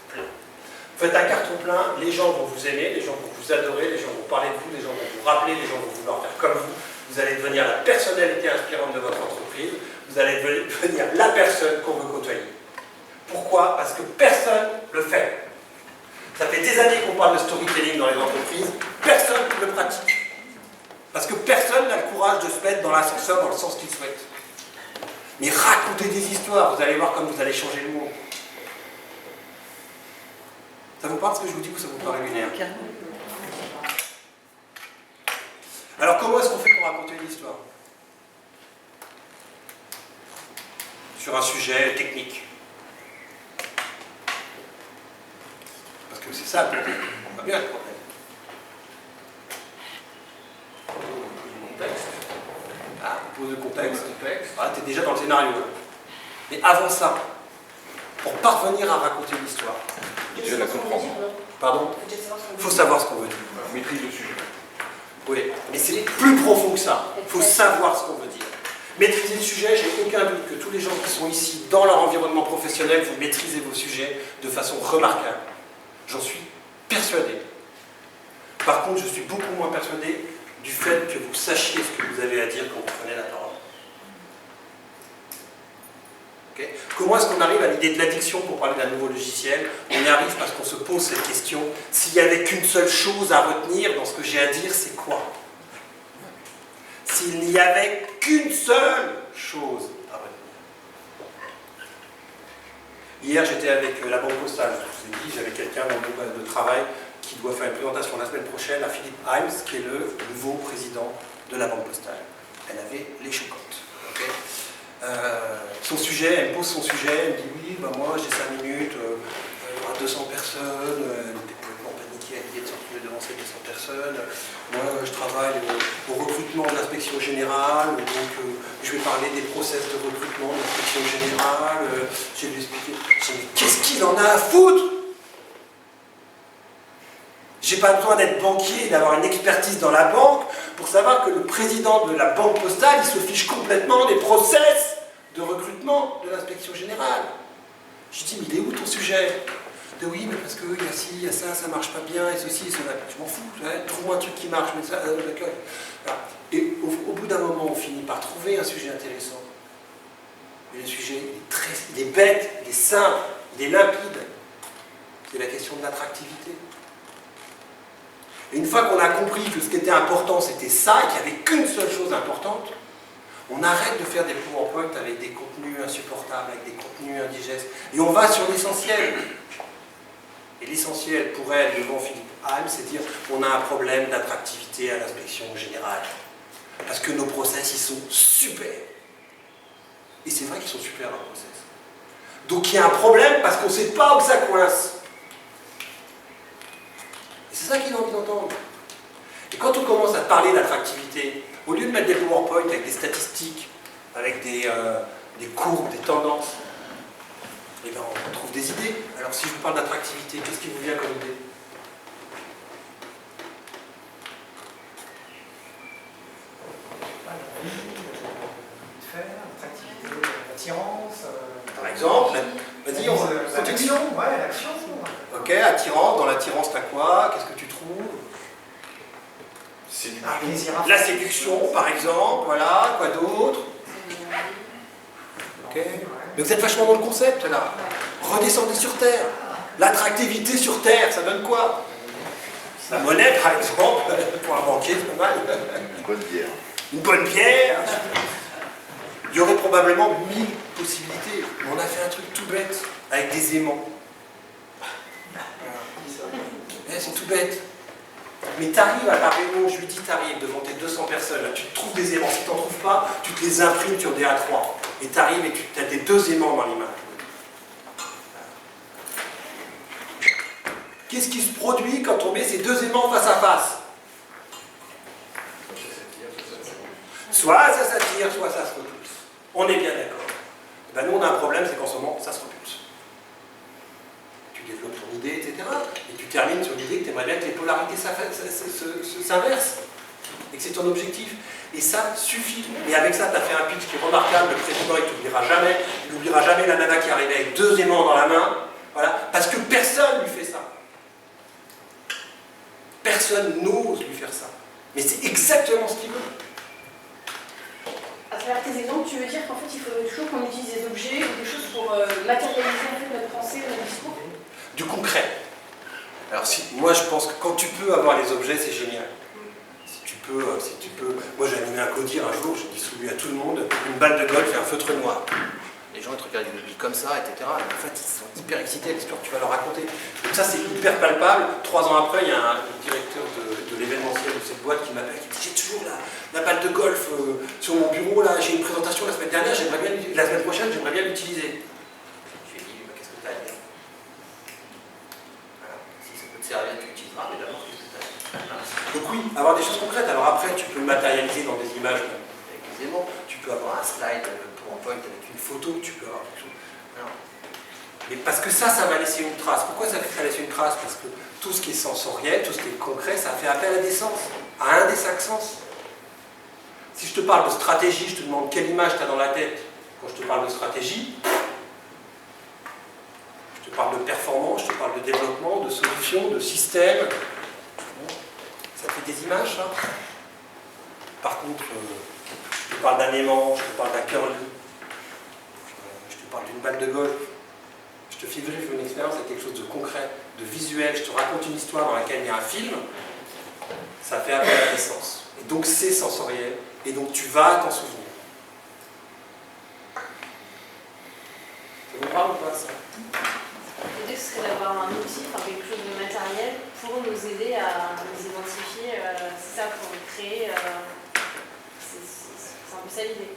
plein. Vous faites un carton plein, les gens vont vous aimer, les gens vont vous adorer, les gens vont parler de vous, les gens vont vous rappeler, les gens vont vouloir faire comme vous. Vous allez devenir la personnalité inspirante de votre entreprise. Vous allez devenir la personne qu'on veut côtoyer. Pourquoi? Parce que personne ne le fait. Ça fait des années qu'on parle de storytelling dans les entreprises, personne ne le pratique. Parce que personne n'a le courage de se mettre dans l'ascenseur dans le sens qu'il souhaite. Mais racontez des histoires, vous allez voir comme vous allez changer le monde. Ça vous parle ce que je vous dis ou ça vous paraît lunaire? Alors comment est-ce qu'on fait pour raconter une histoire? Sur un sujet technique. Parce que c'est ça le problème. On va bien le problème. Contexte. Ah, on pose le contexte. Ah, t'es déjà dans le scénario. Là. Mais avant ça, pour parvenir à raconter une histoire, Déjà la comprendre. pardon, il faut savoir ce qu'on veut dire. Maîtrise le sujet. Oui, mais c'est plus profond que ça. Il faut savoir ce qu'on veut dire. Maîtriser le sujet, j'ai aucun doute que tous les gens qui sont ici, dans leur environnement professionnel, vous maîtrisez vos sujets de façon remarquable. J'en suis persuadé. Par contre, je suis beaucoup moins persuadé du fait que vous sachiez ce que vous avez à dire quand vous prenez la parole. Okay. Comment est-ce qu'on arrive à l'idée de l'addiction pour parler d'un nouveau logiciel? On y arrive parce qu'on se pose cette question. S'il n'y avait qu'une seule chose à retenir dans ce que j'ai à dire, c'est quoi? S'il n'y avait qu'une seule chose à retenir. Hier, j'étais avec la Banque Postale. Je vous ai dit, j'avais quelqu'un dans le groupe de travail qui doit faire une présentation la semaine prochaine à Philippe Himes, qui est le nouveau président de la Banque Postale. Elle avait les chocottes. Okay. Son sujet, elle me pose son sujet, elle me dit oui, bah moi j'ai 5 minutes, il y aura 200 personnes, elle était complètement paniquée à l'idée de se retrouver devant ces 200 personnes. Moi je travaille au recrutement de l'inspection générale, donc je vais parler des process de recrutement de l'inspection générale, je vais lui expliquer. Je dis mais qu'est-ce qu'il en a à foutre? J'ai pas besoin d'être banquier et d'avoir une expertise dans la banque pour savoir que le président de la Banque Postale, il se fiche complètement des process de recrutement de l'inspection générale. Je dis, mais il est où ton sujet? De oui, mais parce qu'il y a ci, il y a ça marche pas bien, et ceci, et cela. Je m'en fous, trouve un truc qui marche, mais ça, d'accord. Voilà. Et au bout d'un moment, on finit par trouver un sujet intéressant. Mais le sujet, il est bête, il est simple, il est limpide. C'est la question de l'attractivité. Et une fois qu'on a compris que ce qui était important, c'était ça, et qu'il n'y avait qu'une seule chose importante, on arrête de faire des PowerPoint avec des contenus insupportables, avec des contenus indigestes, et on va sur l'essentiel. Et l'essentiel pour elle, devant Philippe Himes, c'est de dire on a un problème d'attractivité à l'inspection générale. Parce que nos process, ils sont super. Et c'est vrai qu'ils sont super, leurs process. Donc il y a un problème parce qu'on ne sait pas où ça coince. Et c'est ça qu'il a envie d'entendre. Et quand on commence à parler d'attractivité, au lieu de mettre des PowerPoint avec des statistiques, avec des courbes, des tendances, eh bien, on trouve des idées. Alors si je vous parle d'attractivité, qu'est-ce qui vous vient comme idée? Attirance. Par exemple, vas-y, on va. L'action, ouais, l'action. Ok, attirance, dans l'attirance, t'as quoi? Qu'est-ce que tu trouves? La séduction, par exemple, voilà, quoi d'autre? Ok. Mais vous êtes vachement dans le concept, là. Redescendez sur Terre. L'attractivité sur Terre, ça donne quoi? La monnaie, par exemple, pour un banquier, c'est pas mal. Une bonne bière. Une bonne bière. Il y aurait probablement 1000 possibilités. Mais on a fait un truc tout bête, avec des aimants. C'est tout bête. Mais t'arrives à la réunion, je lui dis t'arrives devant tes 200 personnes, là, tu te trouves des aimants. Si t'en trouves pas, tu te les imprimes sur des A3. et tu arrives et tu as des deux aimants dans l'image. Qu'est-ce qui se produit quand on met ces deux aimants face à face? Soit ça s'attire, soit ça se repulse. On est bien d'accord. Et ben nous, on a un problème, c'est qu'en ce moment, ça se repulse. Tu développes ton idée, etc. Et tu termines sur l'idée que tu aimerais bien que les polarités s'inversent. Et que c'est ton objectif. Et ça suffit. Et avec ça, tu as fait un pitch qui est remarquable. Le président, il t'oubliera jamais. Il n'oubliera jamais la nana qui est arrivée avec deux aimants dans la main. Voilà. Parce que personne lui fait ça. Personne n'ose lui faire ça. Mais c'est exactement ce qu'il veut. À travers tes exemples, tu veux dire qu'en fait, il faudrait toujours qu'on utilise des objets ou des choses pour matérialiser en fait, notre pensée, notre discours? Du concret. Alors moi je pense que quand tu peux avoir les objets, c'est génial. Si tu peux, moi j'ai animé un codir un jour, j'ai distribué à tout le monde une balle de golf et un feutre noir. Les gens ils te regardent une bille comme ça, etc. Et en fait ils sont hyper excités à l'histoire que tu vas leur raconter. Donc ça c'est hyper palpable. 3 ans après, il y a un directeur de l'événementiel de cette boîte qui m'appelle, qui me dit j'ai toujours la balle de golf sur mon bureau, là, j'ai une présentation la semaine dernière, la semaine prochaine j'aimerais bien l'utiliser. Je lui ai dit, qu'est-ce que tu as à dire? Servir, tu utiliseras, mais d'abord tu utilises. Donc oui, avoir des choses concrètes. Alors après, tu peux le matérialiser dans des images avec des aimants. Tu peux avoir un slide PowerPoint avec une photo, tu peux avoir quelque chose. Alors, mais parce que ça va laisser une trace. Pourquoi ça laisse une trace? Parce que tout ce qui est sensoriel, tout ce qui est concret, ça fait appel à des sens, à un des 5 sens. Si je te parle de stratégie, je te demande quelle image tu as dans la tête. Quand je te parle de stratégie, je te parle de performance, je te parle de développement, de solutions, de système. Ça fait des images, ça. Par contre, je te parle d'un aimant, je te parle d'un curl, je te parle d'une balle de golf. Je te fais vivre une expérience avec quelque chose de concret, de visuel. Je te raconte une histoire dans laquelle il y a un film. Ça fait appel à l'essence. Et donc c'est sensoriel. Et donc tu vas t'en souvenir. Ça vous parle ou pas, ça? L'idée, ce serait d'avoir un outil, enfin, quelque chose de matériel pour nous aider à nous identifier. C'est ça, pour créer. C'est un peu ça l'idée.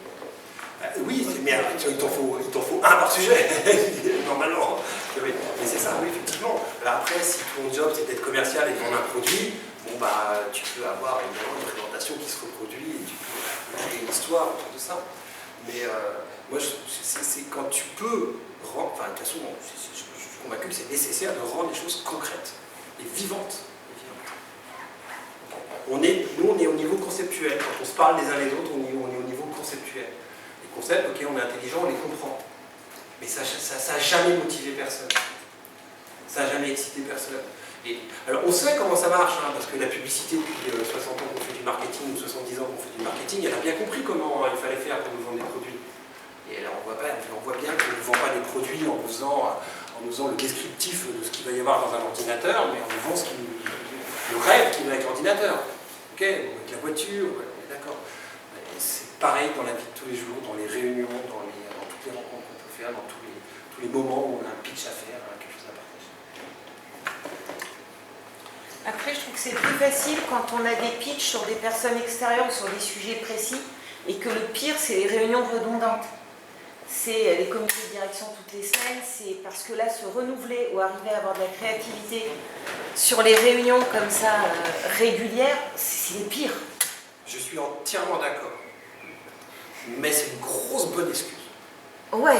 Oui, mais il t'en faut un par sujet, normalement. Mais c'est ça, oui, effectivement. Alors après, si ton job c'est d'être commercial et de vendre un produit, bon bah tu peux avoir évidemment une présentation qui se reproduit et tu peux créer une histoire autour de ça. Mais moi, c'est quand tu peux rendre, enfin de toute façon, je suis convaincu que c'est nécessaire de rendre les choses concrètes et vivantes. Nous, on est au niveau conceptuel. Quand on se parle les uns les autres, on est au niveau conceptuel. Les concepts, ok, on est intelligent, on les comprend. Mais ça n'a jamais motivé personne. Ça n'a jamais excité personne. Et, alors, on sait comment ça marche, hein, parce que la publicité, depuis 60 ans qu'on fait du marketing, ou 70 ans qu'on fait du marketing, elle a bien compris comment il fallait faire pour nous vendre des produits. Et alors, on voit bien qu'on ne vend pas des produits en nous faisant le descriptif de ce qu'il va y avoir dans un ordinateur, mais on nous vend le rêve qu'il va avec l'ordinateur. Ok, avec la voiture, on est d'accord. C'est pareil dans la vie de tous les jours, dans les réunions, dans toutes les rencontres qu'on peut faire, dans tous les moments où on a un pitch à faire, quelque chose à partager. Après, je trouve que c'est plus facile quand on a des pitchs sur des personnes extérieures, sur des sujets précis, et que le pire, c'est les réunions redondantes. C'est les comités de direction toutes les semaines, c'est parce que là, se renouveler ou arriver à avoir de la créativité sur les réunions comme ça, régulières, c'est les pires. Je suis entièrement d'accord. Mais c'est une grosse bonne excuse. Ouais.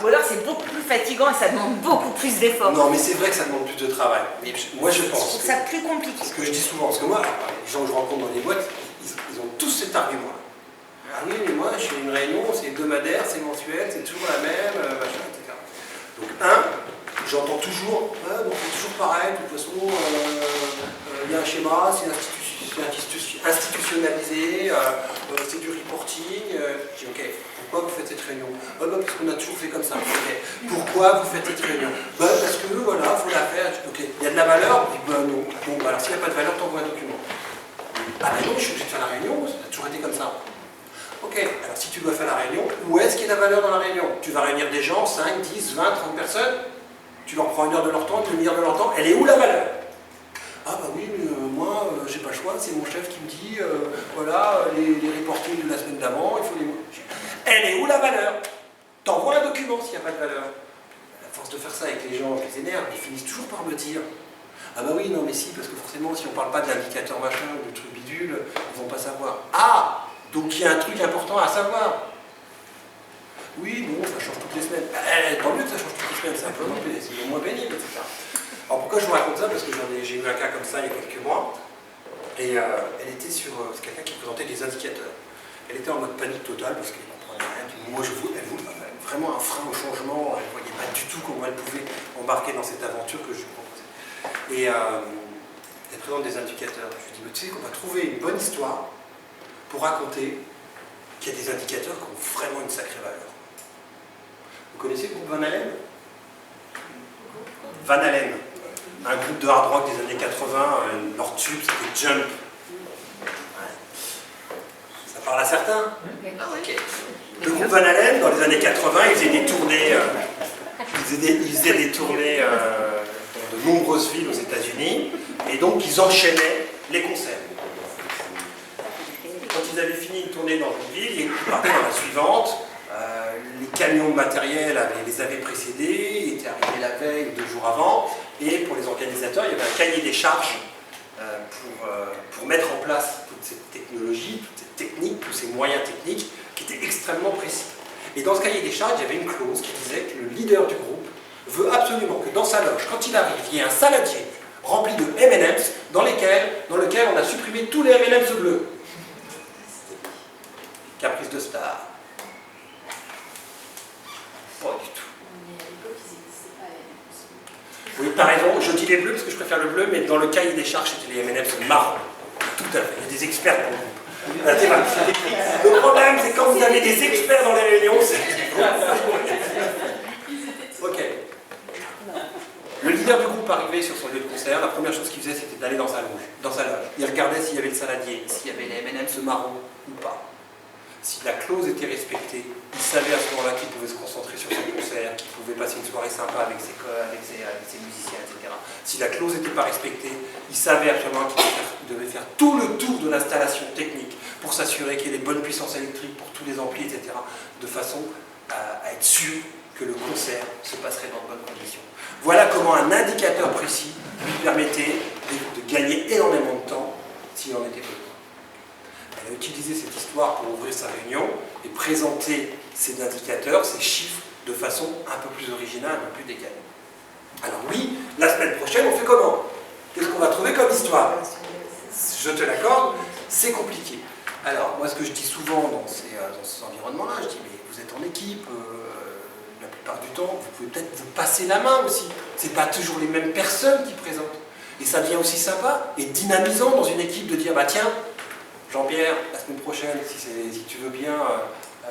Ou alors c'est beaucoup plus fatigant et ça demande beaucoup plus d'efforts. Non, mais c'est vrai que ça demande plus de travail. Mais moi, je pense. Je trouve ça plus compliqué. Ce que je dis souvent, parce que moi, les gens que je rencontre dans les boîtes, ils ont tous cet argument. Ah oui, mais moi, je fais une réunion, c'est hebdomadaire, c'est mensuel, c'est toujours la même, machin, etc. Donc, j'entends toujours, donc c'est toujours pareil, de toute façon, il y a un schéma, c'est institutionnalisé, c'est du reporting. Je dis, ok, pourquoi vous faites cette réunion? Parce qu'on a toujours fait comme ça. Okay. Pourquoi vous faites cette réunion? Parce que, voilà, il faut la faire. Ok, il y a de la valeur? Je dis, non. Bon, alors s'il n'y a pas de valeur, t'envoies un document. Ah ben non, je suis obligé de faire la réunion, ça a toujours été comme ça. Ok, alors si tu dois faire la réunion, où est-ce qu'il y a de la valeur dans la réunion? Tu vas réunir des gens, 5, 10, 20, 30 personnes, tu leur prends 1 heure de leur temps, 1 demi-heure de leur temps, elle est où la valeur? Ah bah oui, mais moi, j'ai pas le choix, c'est mon chef qui me dit, voilà, les reportings de la semaine d'avant, il faut les... Elle est où la valeur? T'envoies un document s'il n'y a pas de valeur. À force de faire ça avec les gens, je les énerve, ils finissent toujours par me dire ah bah oui, non mais si, parce que forcément si on parle pas de l'indicateur machin ou du truc bidule, ils vont pas savoir. Ah, donc il y a un truc important à savoir. Oui, bon, ça change toutes les semaines. Tant mieux que ça change toutes les semaines, c'est un peu moins pénible, etc. Alors pourquoi je vous raconte ça? Parce que j'ai eu un cas comme ça il y a quelques mois, et elle était sur... c'est quelqu'un qui présentait des indicateurs. Elle était en mode panique totale, parce qu'elle ne comprenait rien. Moi, elle voulait vraiment un frein au changement, elle ne voyait pas du tout comment elle pouvait embarquer dans cette aventure que je lui proposais. Et elle présente des indicateurs. Je lui dis, tu sais qu'on va trouver une bonne histoire pour raconter qu'il y a des indicateurs qui ont vraiment une sacrée valeur. Vous connaissez le groupe Van Halen? Van Halen, un groupe de hard rock des années 80, leur tube c'était Jump. Ouais. Ça parle à certains? Le groupe Van Halen, dans les années 80, ils faisaient des tournées, dans de nombreuses villes aux États-Unis, et donc ils enchaînaient les concerts. Quand ils avaient fini une tournée dans une ville, ils partaient dans la suivante. Les camions de matériel les avaient précédés, étaient arrivés la veille ou 2 jours avant, et pour les organisateurs, il y avait un cahier des charges pour mettre en place toute cette technologie, toute cette technique, tous ces moyens techniques qui étaient extrêmement précis. Et dans ce cahier des charges, il y avait une clause qui disait que le leader du groupe veut absolument que dans sa loge, quand il arrive, il y ait un saladier rempli de M&M's dans lequel on a supprimé tous les M&M's bleus. Caprice de star. Pas du tout. Oui, t'as raison, je dis les bleus parce que je préfère le bleu, mais dans le cahier des charges, c'était les M&M's marrons. Tout à fait, il y a des experts dans le groupe. Le problème, c'est quand vous avez des experts dans les réunions, c'est... Ok. Le leader du groupe arrivait sur son lieu de concert, la première chose qu'il faisait, c'était d'aller dans sa loge. Il regardait s'il y avait le saladier, s'il y avait les M&M's marrons ou pas. Si la clause était respectée, il savait à ce moment-là qu'il pouvait se concentrer sur son concert, qu'il pouvait passer une soirée sympa avec ses musiciens, etc. Si la clause n'était pas respectée, il savait absolument qu'il devait faire tout le tour de l'installation technique pour s'assurer qu'il y ait les bonnes puissances électriques pour tous les amplis, etc. De façon à être sûr que le concert se passerait dans de bonnes conditions. Voilà comment un indicateur précis lui permettait de gagner énormément de temps s'il en était besoin. Elle a utilisé cette histoire pour ouvrir sa réunion et présenter ces indicateurs, ces chiffres, de façon un peu plus originale, un peu plus décalée. Alors oui, la semaine prochaine, on fait comment? Qu'est-ce qu'on va trouver comme histoire? Je te l'accorde, c'est compliqué. Alors, moi, ce que je dis souvent dans ces environnements-là, je dis, mais vous êtes en équipe, la plupart du temps, vous pouvez peut-être vous passer la main aussi. C'est pas toujours les mêmes personnes qui présentent. Et ça devient aussi sympa et dynamisant dans une équipe de dire, bah tiens, Jean-Pierre, la semaine prochaine, si tu veux bien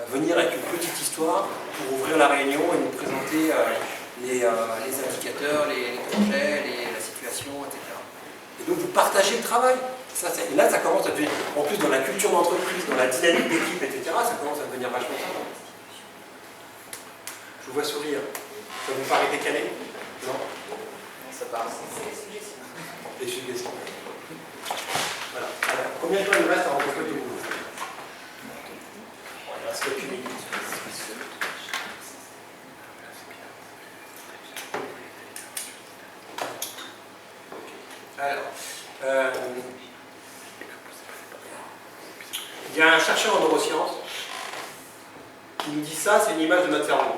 venir avec une petite histoire pour ouvrir la réunion et nous présenter les indicateurs, les projets, la situation, etc. Et donc vous partagez le travail. Et là, ça commence à devenir, en plus dans la culture d'entreprise, dans la dynamique d'équipe, etc., ça commence à devenir vachement sympa. Je vous vois sourire. Ça vous paraît décalé? Non? Ça part. Les suggestions. Voilà. Alors, combien de temps il reste à rencontrer tout le monde? Il reste quelques minutes. Alors, il y a un chercheur en neurosciences qui nous dit ça, c'est une image de notre cerveau.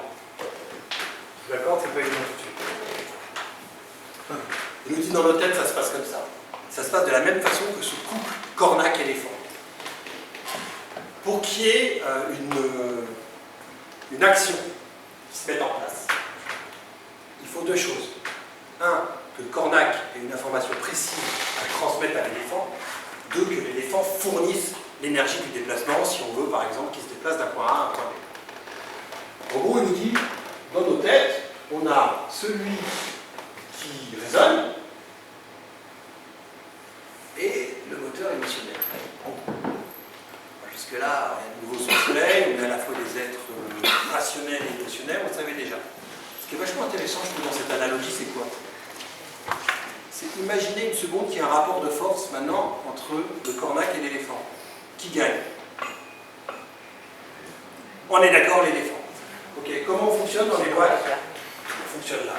D'accord? C'est pas évident tout de suite. Il nous dit dans notre tête, ça se passe comme ça. Ça se passe de la même façon que ce couple cornac-éléphant. Pour qu'il y ait une action qui se mette en place, il faut 2 choses. 1, que le cornac ait une information précise à transmettre à l'éléphant. 2, que l'éléphant fournisse l'énergie du déplacement, si on veut par exemple qu'il se déplace d'un point A à un point B. En gros, il nous dit, dans nos têtes, on a celui qui résonne, et le moteur émotionnel. Jusque-là, on est nouveau sur le soleil, on est à la fois des êtres rationnels et émotionnels, on le savait déjà. Ce qui est vachement intéressant, je trouve, dans cette analogie, c'est quoi? C'est imaginer une seconde qu'il y a un rapport de force maintenant entre le cornac et l'éléphant. Qui gagne? On est d'accord, l'éléphant. Ok, comment on fonctionne dans les boîtes? On fonctionne là.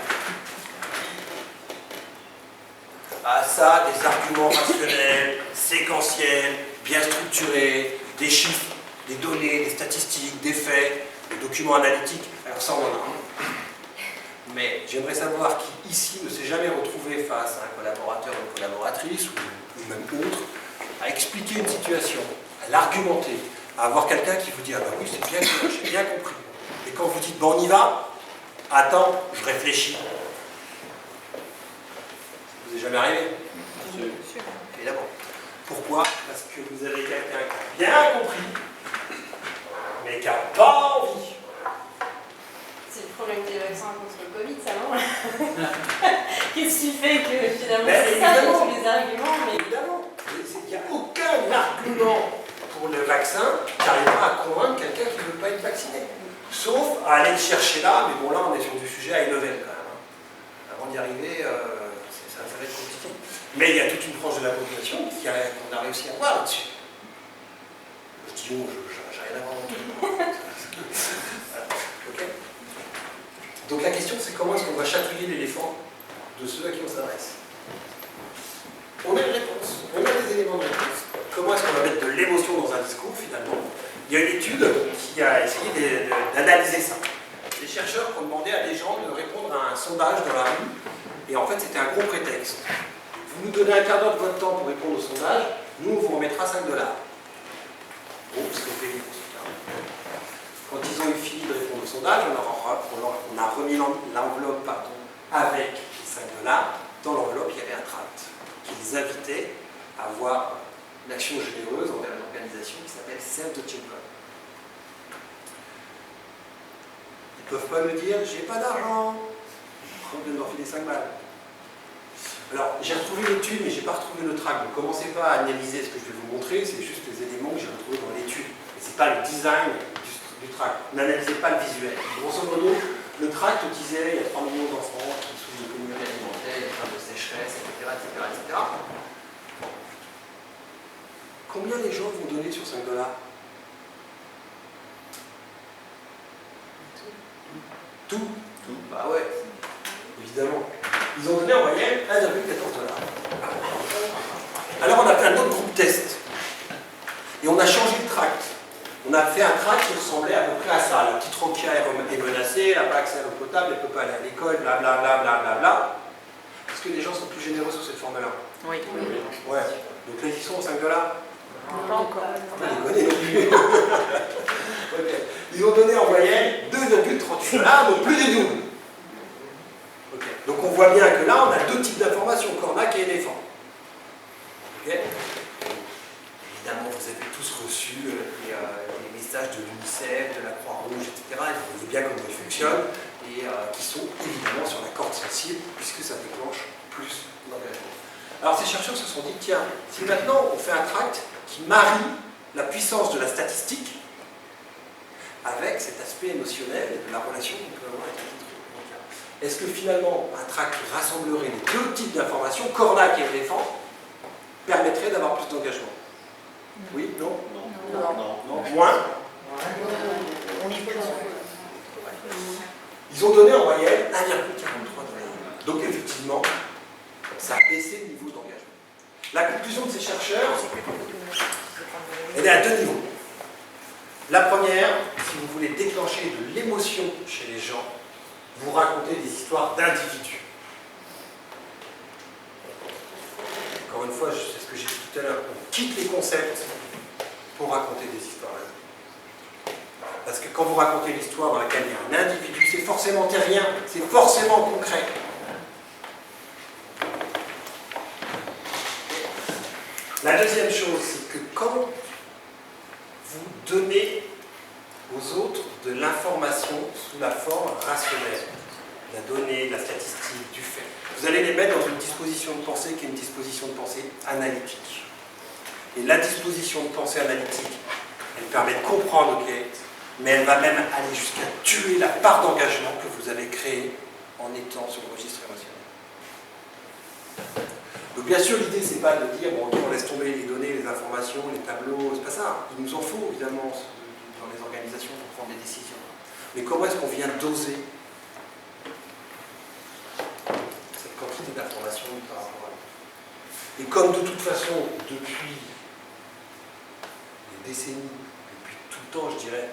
Ah ça, des arguments rationnels, séquentiels, bien structurés, des chiffres, des données, des statistiques, des faits, des documents analytiques. Alors ça, on en a. Mais j'aimerais savoir qui ici ne s'est jamais retrouvé face à un collaborateur ou une collaboratrice, ou même autre, à expliquer une situation, à l'argumenter, à avoir quelqu'un qui vous dit « Ah ben oui, c'est bien clair, j'ai bien compris ». Et quand vous dites « Bon, on y va », attends, je réfléchis. Ça vous est jamais arrivé? Évidemment. Pourquoi? Parce que vous avez quelqu'un qui a bien compris, mais qui n'a pas envie. C'est le problème des vaccins contre le Covid, ça non? Qu'est-ce qui fait que finalement c'est ça, il y a tous les arguments, mais... Évidemment. Il n'y a aucun argument pour le vaccin qui n'arrivera à convaincre quelqu'un qui ne veut pas être vacciné. Sauf à aller le chercher là, mais bon là on est sur du sujet high level quand même. Avant d'y arriver, ça va être compliqué. Mais il y a toute une frange de la population qu'on a réussi à voir là-dessus. Je dis oh, j'ai rien à voir avec voilà. Okay. Donc la question c'est comment est-ce qu'on va chatouiller l'éléphant de ceux à qui on s'adresse. On a une réponse, on a des éléments de réponse. Comment est-ce qu'on va mettre de l'émotion dans un discours finalement? Il y a une étude qui a essayé d'analyser ça. Les chercheurs ont demandé à des gens de répondre à un sondage dans la rue, et en fait c'était un gros prétexte. Vous nous donnez un quart d'heure de votre temps pour répondre au sondage, nous on vous remettra 5 $. Bon, parce qu'on fait quand ils ont eu fini de répondre au sondage, on a remis l'enveloppe avec les 5 $. Dans l'enveloppe, il y avait un tract qui les invitait à avoir une action généreuse envers une organisation qui s'appelle Save the Children. Ils ne peuvent pas me dire j'ai pas d'argent, on vient de leur filer 5 $. Alors j'ai retrouvé l'étude mais j'ai pas retrouvé le tract, donc commencez pas à analyser ce que je vais vous montrer, c'est juste les éléments que j'ai retrouvés dans l'étude. Et c'est pas le design du tract, n'analysez pas le visuel. Grosso modo, le tract disait il y a 3 millions d'enfants qui souffrent de pénurie alimentaire, il y a plein de sécheresse, etc. Combien les gens vont donner sur 5 $? Tout. Bah ouais, évidemment. Ils ont donné en moyenne 1,14 $. Alors on a fait un autre groupe test. Et on a changé le tract. On a fait un tract qui ressemblait à peu près à ça. La petite Rokia est menacée, elle n'a pas accès à l'eau potable, elle ne peut pas aller à l'école, blablabla. Est-ce que les gens sont plus généreux sur cette forme-là? Oui. Ouais. Donc là, ils sont aux 5 $? Pas encore. On les connaît non plus. Okay. Ils ont donné en moyenne 2,38 $, donc plus du double. Okay. Donc on voit bien que là, on a deux types d'informations, cornac et éléphant. Okay. Évidemment, vous avez tous reçu les messages de l'UNICEF, de la Croix-Rouge, etc. Vous voyez bien comment ils fonctionnent et qui sont évidemment sur la corde sensible puisque ça déclenche plus d'engagement. Alors ces chercheurs se sont dit, tiens, si maintenant on fait un tract qui marie la puissance de la statistique avec cet aspect émotionnel et de la relation qu'on peut avoir avec un truc. Est-ce que finalement un tract qui rassemblerait les deux types d'informations, cornac et éléphant, permettrait d'avoir plus d'engagement? Oui? Non? Non. Moins? On est plus. Ils ont donné en moyenne 1,43 $. Donc effectivement, ça a baissé le niveau d'engagement. La conclusion de ces chercheurs, elle est à deux niveaux. La première, si vous voulez déclencher de l'émotion chez les gens, vous racontez des histoires d'individus. Encore une fois, c'est ce que j'ai dit tout à l'heure, on quitte les concepts pour raconter des histoires. Parce que quand vous racontez l'histoire dans laquelle il y a un individu, c'est forcément terrien, c'est forcément concret. La deuxième chose, c'est que quand vous donnez aux autres de l'information sous la forme rationnelle, la donnée, la statistique, du fait, vous allez les mettre dans une disposition de pensée qui est une disposition de pensée analytique. Et la disposition de pensée analytique, elle permet de comprendre, ok, mais elle va même aller jusqu'à tuer la part d'engagement que vous avez créée en étant sur le registre émotionnel. Donc bien sûr, l'idée, c'est pas de dire, bon, on laisse tomber les données, les informations, les tableaux, c'est pas ça. Il nous en faut, évidemment, dans les organisations pour prendre des décisions. Mais comment est-ce qu'on vient doser cette quantité d'informations par rapport à nous? Et comme de toute façon, depuis des décennies, depuis tout le temps, je dirais,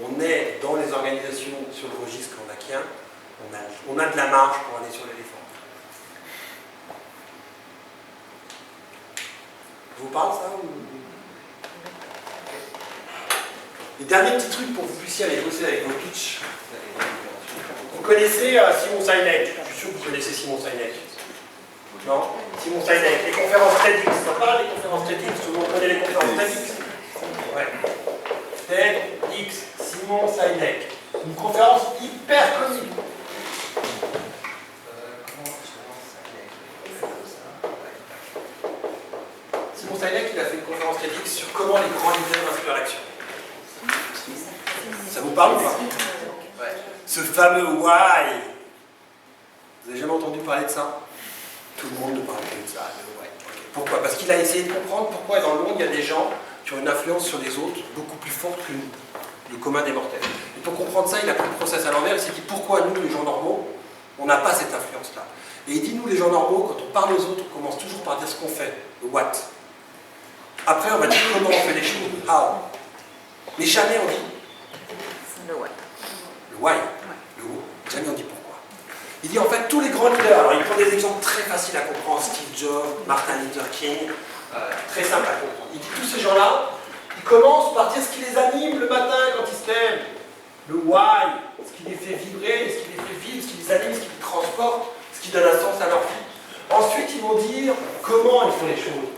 on est dans les organisations sur le registre clandakien, on a de la marge pour aller sur l'éléphant. Je vous parle ça ou... Et dernier petit truc pour que vous puissiez aller bosser avec vos pitchs. Vous connaissez Simon Sinek? Je suis sûr que vous connaissez Simon Sinek. Non? Simon Sinek, les conférences TEDx. Ça parle des conférences TEDx? Tout le monde connaît les conférences TEDx? Ouais. TEDx, Simon Sinek. Une conférence hyper connue. Simon Sinek, il a fait une conférence TEDx sur comment les grands leaders inspirent l'action. Ça vous parle ou pas? Ouais. Ce fameux why. Vous n'avez jamais entendu parler de ça? Tout le monde nous parle de ça, le why. Okay. Pourquoi? Parce qu'il a essayé de comprendre pourquoi dans le monde il y a des gens qui ont une influence sur les autres beaucoup plus forte que le commun des mortels. Et pour comprendre ça, il a pris le process à l'envers. Il s'est dit pourquoi nous, les gens normaux, on n'a pas cette influence-là. Et il dit nous, les gens normaux, quand on parle aux autres, on commence toujours par dire ce qu'on fait, le what. Après, on va dire comment on fait les choses, how. Mais jamais on dit Le why. le why, le où. Jamais on dit pourquoi. Il dit en fait tous les grands leaders, alors il prend des exemples très faciles à comprendre, Steve Jobs, Martin Luther King, très simple à comprendre. Il dit tous ces gens-là, ils commencent par dire ce qui les anime le matin quand ils se lèvent, le why, ce qui les fait vibrer, ce qui les fait vivre, ce qui les anime, ce qui les transporte, ce qui donne un sens à leur vie. Ensuite, ils vont dire comment ils font les choses.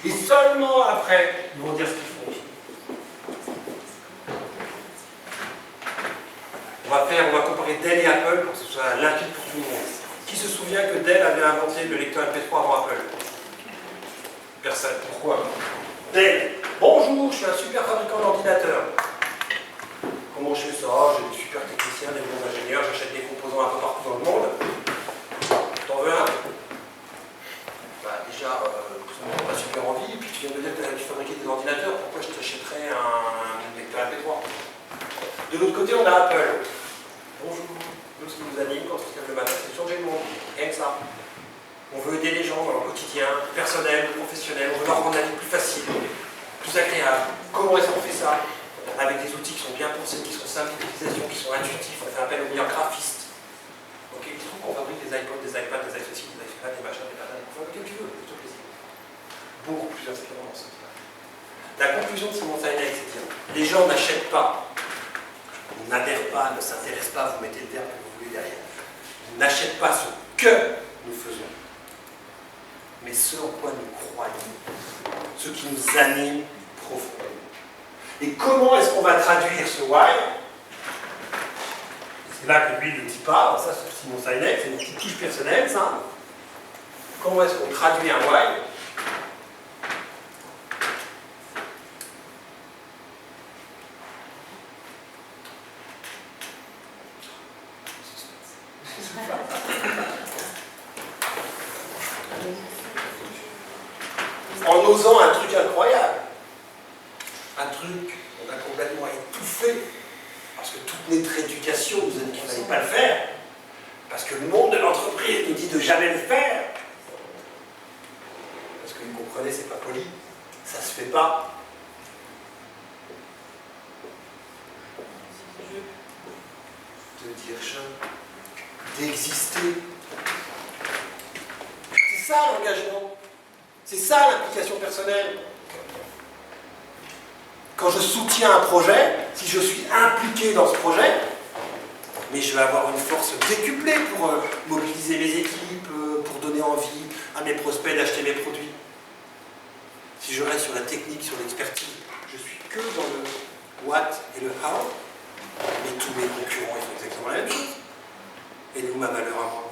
Et seulement après, ils vont dire ce qu'ils font. On va comparer Dell et Apple pour que ce soit limpide pour tout le monde. Qui se souvient que Dell avait inventé le lecteur MP3 avant Apple? Personne. Pourquoi? Dell. Bonjour, je suis un super fabricant d'ordinateurs. Comment je fais ça? J'ai des super techniciens, des bons ingénieurs, j'achète des composants un peu partout dans le monde. T'en veux un? Bah déjà, ça me donne pas super envie, et puis tu viens de me dire que tu as fabriqué des ordinateurs, pourquoi je t'achèterais un lecteur MP3? De l'autre côté, on a Apple. Bonjour, nous, ce qui nous anime quand on se lève le matin, c'est de changer le monde. Rien que ça. On veut aider les gens dans leur quotidien, personnel, professionnel, on veut leur rendre la vie plus facile, plus agréable. Comment est-ce qu'on fait ça? Avec des outils qui sont bien pensés, qui sont simples d'utilisation, qui sont intuitifs. On fait appel aux meilleurs graphistes. Ok, il se trouve qu'on fabrique des iPods, des iPads, des iPhones, des iPads, des machins, des patates, des fabriques, tu veux, c'est tout plaisir. Beaucoup plus inspirant dans ce sens-là. La conclusion de Simon Sinek, c'est de dire les gens n'achètent pas, n'adhèrent pas, ne s'intéressent pas, vous mettez le verbe que vous voulez derrière. Ils n'achètent pas ce que nous faisons, mais ce en quoi nous croyons, ce qui nous anime profondément. Et comment est-ce qu'on va traduire ce why? C'est là que lui ne le dit pas, ça c'est Simon Sinek, c'est une petite touche personnelle ça. Comment est-ce qu'on traduit un why? En osant un truc incroyable. Un truc qu'on a complètement étouffé. Parce que toute notre éducation nous a dit qu'il ne fallait pas le faire. Parce que le monde de l'entreprise nous dit de jamais le faire. Parce que vous comprenez, c'est pas poli. Ça se fait pas. De dire je, d'exister. C'est ça l'engagement. C'est ça l'implication personnelle. Quand je soutiens un projet, si je suis impliqué dans ce projet, mais je vais avoir une force décuplée pour mobiliser mes équipes, pour donner envie à mes prospects d'acheter mes produits. Si je reste sur la technique, sur l'expertise, je suis que dans le what et le how, mais tous mes concurrents ils font exactement la même chose. Elle est où ma valeur à moi?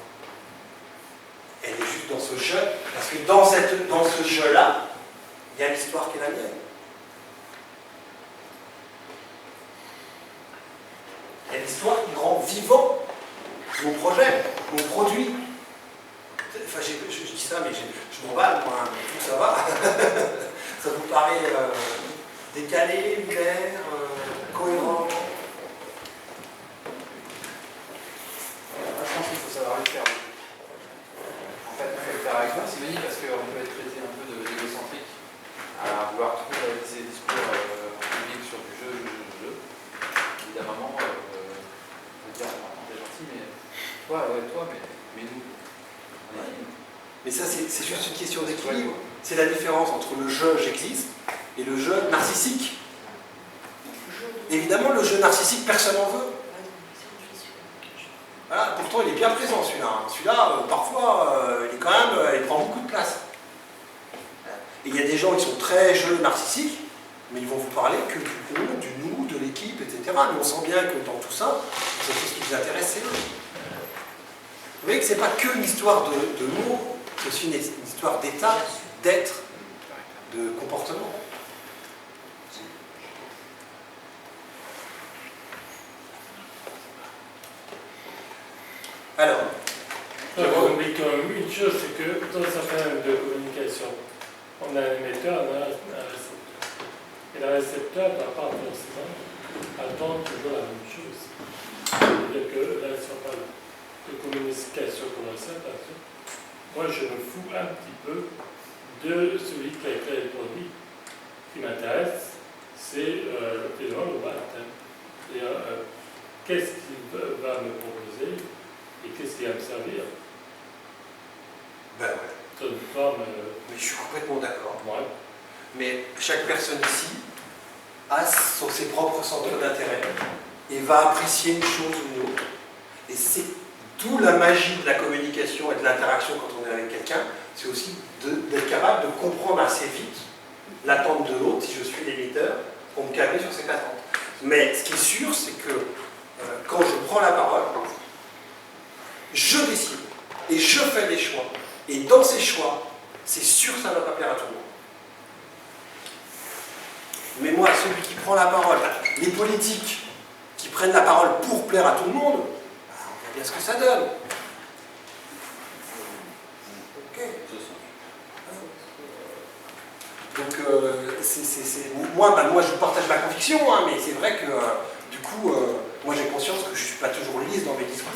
Elle est juste dans ce jeu, parce que dans ce jeu-là, il y a l'histoire qui est la mienne. Il y a l'histoire qui rend vivant mon projet, mon produit. Enfin, je dis ça, mais je m'emballe, moi, tout ça va. Ça vous paraît décalé, lunaire cohérent. Je pense qu'il faut savoir le faire. En fait, il faut le faire avec parcimonie parce qu'on peut être traité un peu d'égocentrique à vouloir trop réaliser des discours en public sur du jeu. Évidemment, on peut dire t'es gentil, mais toi, mais nous. Mais ça, c'est juste une question d'équilibre. C'est la différence entre le jeu j'existe et le jeu narcissique. Évidemment, le jeu narcissique, personne n'en veut. Voilà, pourtant, il est bien présent celui-là. Celui-là, parfois, il prend beaucoup de place. Et il y a des gens qui sont très jeux narcissiques, mais ils vont vous parler que du on, du nous, de l'équipe, etc. Mais on sent bien que dans tout ça, c'est ce qui vous intéresse, c'est eux. Vous voyez que ce n'est pas que une histoire de mots, c'est aussi une histoire d'état, d'être, de comportement. Alors, On oublie quand même une chose, c'est que dans un certain nombre de communication, on a un émetteur, on a un récepteur. Et le récepteur ne va pas forcément attendre toujours la même chose. C'est-à-dire que là, si on parle de communication commerciale, par exemple, moi je me fous un petit peu de celui qui a créé le produit. Ce qui m'intéresse, c'est le client, le marketing. C'est-à-dire, qu'est-ce qu'il va me proposer et qu'est-ce qui va me servir. ben ouais. C'est une forme. Mais je suis complètement d'accord. Ouais. Mais chaque personne ici a ses propres centres d'intérêt et va apprécier une chose ou une autre. Et c'est d'où la magie de la communication et de l'interaction quand on est avec quelqu'un, c'est aussi d'être capable de comprendre assez vite l'attente de l'autre, si je suis l'émetteur, pour me calmer sur cette attente. Mais ce qui est sûr, c'est que quand je prends la parole, je décide et je fais des choix. Et dans ces choix, c'est sûr que ça ne va pas plaire à tout le monde. Mais moi, celui qui prend la parole, les politiques qui prennent la parole pour plaire à tout le monde, on voit bien ce que ça donne. Ok. Donc, moi, je partage ma conviction, hein, mais c'est vrai que, du coup, moi j'ai conscience que je ne suis pas toujours lisse dans mes discours,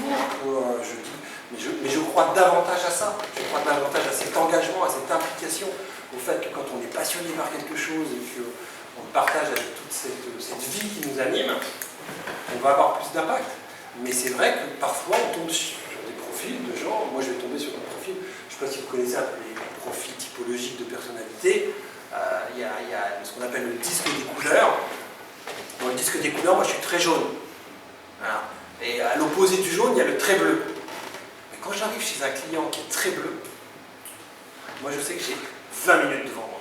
mais je crois davantage à ça. Je crois davantage à cet engagement, à cette implication, au fait que quand on est passionné par quelque chose et qu'on partage avec toute cette vie qui nous anime, on va avoir plus d'impact. Mais c'est vrai que parfois on tombe sur des profils de gens, moi je vais tomber sur un profil, je ne sais pas si vous connaissez un peu les profils typologiques de personnalité, il y a ce qu'on appelle le disque des couleurs. Dans le disque des couleurs, moi je suis très jaune. Voilà. Et à l'opposé du jaune, il y a le très bleu. Mais quand j'arrive chez un client qui est très bleu, moi je sais que j'ai 20 minutes devant moi.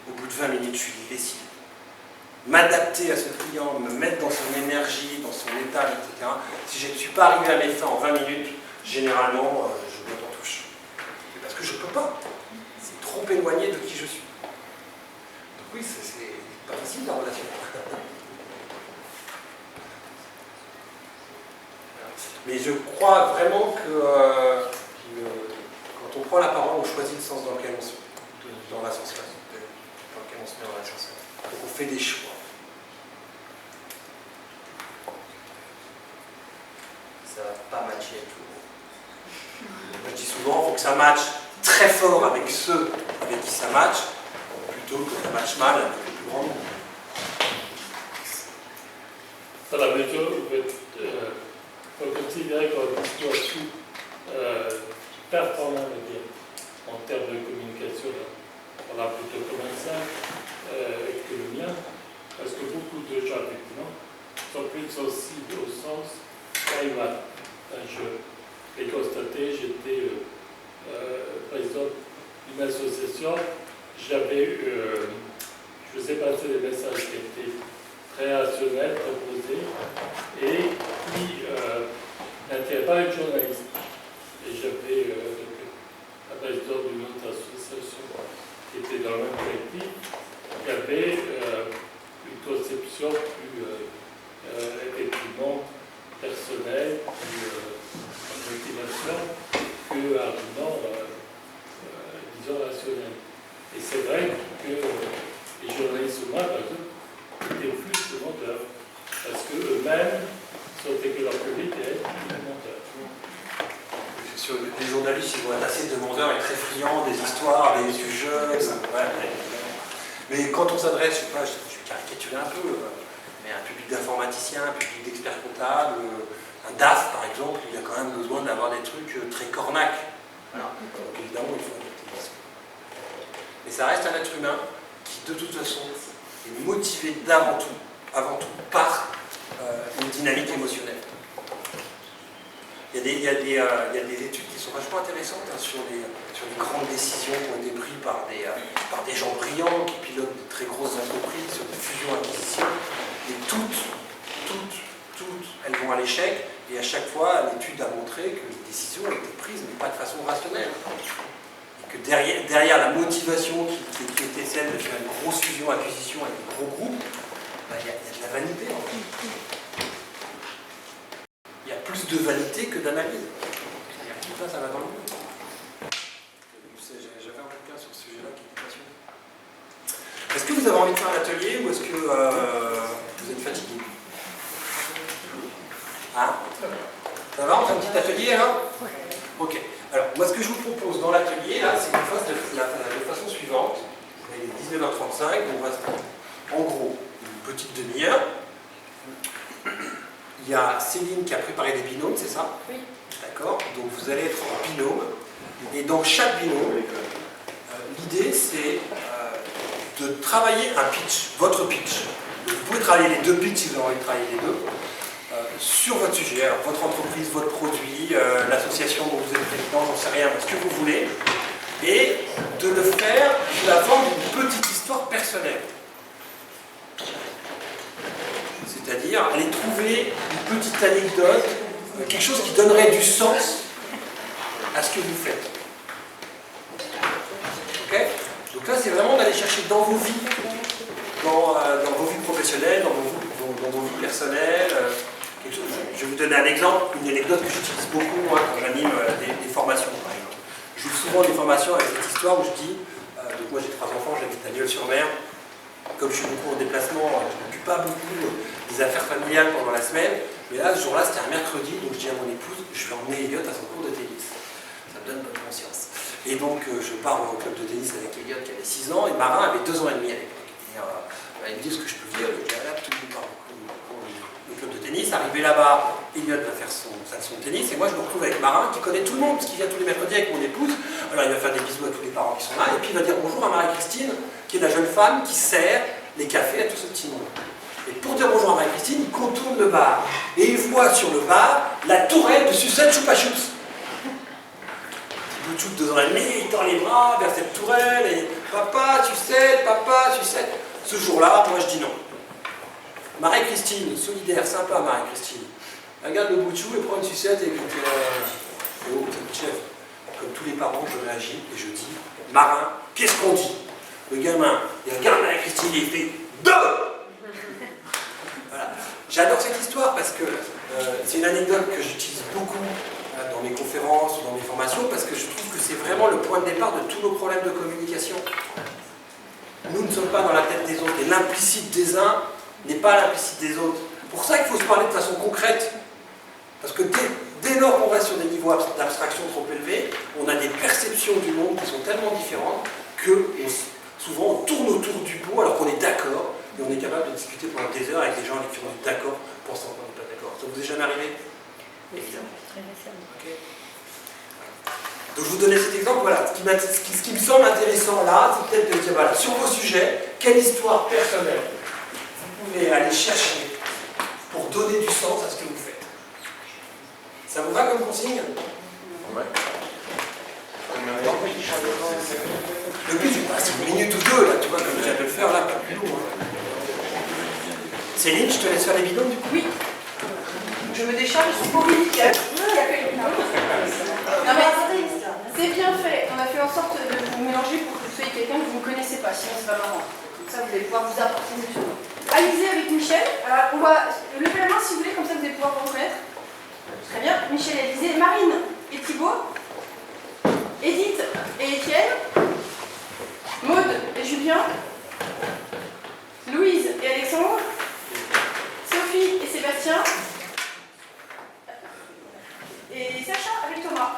Au bout de 20 minutes, je suis lessive. M'adapter à ce client, me mettre dans son énergie, dans son état, etc. Si je ne suis pas arrivé à mes fins en 20 minutes, généralement, je botte en touche. C'est parce que je ne peux pas. C'est trop éloigné de qui je suis. Donc oui, c'est pas facile la relation. Mais je crois vraiment que quand on prend la parole, on choisit le sens dans lequel on se met, dans l'ascenseur. Dans lequel on se met dans l'ascenseur. Donc on fait des choix. Ça va pas matcher avec tout le monde. Moi, je dis souvent, il faut que ça matche très fort avec ceux avec qui ça matche, plutôt que ça matche mal avec le plus grand nombre. Dans la mesure où on considérer comme une situation performante en termes de communication, on va plutôt comme ça que le mien, parce que beaucoup de gens, effectivement, sont plus sensibles au sens Taïwan. Je l'ai constaté, j'étais président d'une association, je faisais passer des messages qui étaient très rationnels, proposés, et qui n'intéressaient pas les journalistes. Et j'avais la présidente d'une autre association qui était dans le même collectif, qui avait une conception plus effectivement personnelle, plus motivation, que argument, disons, rationnel. Et c'est vrai que les journalistes, moi, par exemple, étaient plus souvent journalistes ils vont être assez demandeurs et très friands des histoires, des sujets. Mais quand on s'adresse, je sais pas, je vais caricaturer un peu, mais un public d'informaticiens, un public d'experts comptables, un DAF par exemple, il a quand même besoin d'avoir des trucs très cornaques. Voilà. Donc évidemment, il faut adapter ça. Mais ça reste un être humain qui, de toute façon, est motivé avant tout par une dynamique émotionnelle. Il y a des études qui sont vachement intéressantes sur les grandes décisions qui ont été prises par des gens brillants qui pilotent de très grosses entreprises sur des fusions-acquisitions. Et toutes, elles vont à l'échec. Et à chaque fois, l'étude a montré que les décisions ont été prises, mais pas de façon rationnelle. Et que derrière la motivation qui était celle de faire une grosse fusion-acquisition avec des gros groupes, il y a de la vanité en fait. Il y a plus de vanité que d'analyse. C'est-à-dire tout ça, ça va dans le monde. J'avais un bouquin sur ce sujet-là qui était passionnant. Est-ce que vous avez envie de faire un atelier ou est-ce que vous êtes fatigué? Hein? Ça va, on fait un petit atelier là? Ok. Alors, moi ce que je vous propose dans l'atelier, là, c'est qu'on fasse de façon suivante. Il est 19h35, on va se prendre en gros une petite demi-heure. Il y a Céline qui a préparé des binômes, c'est ça? Oui. D'accord. Donc vous allez être en binôme. Et dans chaque binôme, l'idée c'est de travailler un pitch, votre pitch. Donc, vous pouvez travailler les deux pitchs si vous avez envie de travailler les deux, sur votre sujet, alors, votre entreprise, votre produit, l'association dont vous êtes président, j'en sais rien, ce que vous voulez, et de le faire sous la forme d'une petite histoire personnelle. C'est-à-dire aller trouver une petite anecdote, quelque chose qui donnerait du sens à ce que vous faites. Ok? Donc là, c'est vraiment d'aller chercher dans vos vies, dans vos vies professionnelles, dans vos vies personnelles. Quelque chose. Je vais vous donner un exemple, une anecdote que j'utilise beaucoup moi, quand j'anime des formations, par exemple. Je joue souvent des formations avec cette histoire où je dis, donc moi j'ai 3 enfants, j'habite à Nieul-sur-Mer. Comme je suis beaucoup en déplacement, je ne m'occupe pas beaucoup des affaires familiales pendant la semaine. Mais là, ce jour-là, c'était un mercredi, donc je dis à mon épouse, je vais emmener Elliot à son cours de tennis. Ça me donne bonne conscience. Et donc, je pars au club de tennis avec Elliot qui avait 6 ans, et Marin avait 2 ans et demi à l'époque. Et il me dit ce que je peux dire, je dis, là, tout le monde part au club de tennis. Arrivé là-bas, Elliot va faire son tennis, et moi, je me retrouve avec Marin qui connaît tout le monde, parce qu'il vient tous les mercredis avec mon épouse. Alors, il va faire des bisous à tous les parents qui sont là, et puis il va dire bonjour à Marie-Christine, qui est la jeune femme qui sert les cafés à tout ce petit monde. Et pour dire bonjour à Marie-Christine, il contourne le bar. Et il voit sur le bar la tourelle de Sucette Choupa Choups. Bout de choupe 2 ans et demi, il tend les bras vers cette tourelle et papa, Sucette. Ce jour-là, moi je dis non. Marie-Christine, solidaire, sympa Marie-Christine. Regarde le bout de chou et prend une sucette et écoute, oh, c'est le chef. Comme tous les parents, je réagis et je dis, Marin, qu'est-ce qu'on dit? Le gamin, il regarde Marie-Christine et il fait 2. Voilà. J'adore cette histoire parce que c'est une anecdote que j'utilise beaucoup dans mes conférences ou dans mes formations parce que je trouve que c'est vraiment le point de départ de tous nos problèmes de communication. Nous ne sommes pas dans la tête des autres et l'implicite des uns n'est pas l'implicite des autres. Pour ça qu'il faut se parler de façon concrète. Parce que dès lors qu'on va sur des niveaux d'abstraction trop élevés, on a des perceptions du monde qui sont tellement différentes que souvent on tourne autour du pot alors qu'on est d'accord et on est capable de discuter pendant des heures avec des gens avec qui on est d'accord pensant qu'on n'est pas d'accord. Ça vous est jamais arrivé? Évidemment. Okay. Donc je vous donnais cet exemple, voilà. Ce qui me semble intéressant là, c'est peut-être de dire, voilà, sur vos sujets, quelle histoire personnelle vous pouvez aller chercher pour donner du sens à ce que vous faites. Ça vous va comme consigne? Ouais. Le but, c'est pas 1 minute ou 2, là, tu vois, comme je viens de le faire, là, pas plus long. Hein. Céline, je te laisse faire les bidons, du coup? Oui. Je me décharge, c'est pour nickel. Non mais c'est bien fait. On a fait en sorte de vous mélanger pour que vous soyez quelqu'un que vous ne connaissez pas, sinon c'est pas marrant. Comme ça, vous allez pouvoir vous apporter des choses. Alizé avec Michel. Alors, on va lever la main si vous voulez, comme ça vous allez pouvoir vous reconnaître. Très bien. Michel et Alizé. Marine et Thibaut. Edith et Étienne. Maude et Julien. Louise et Alexandre. Sophie et Sébastien. Et Sacha avec Thomas.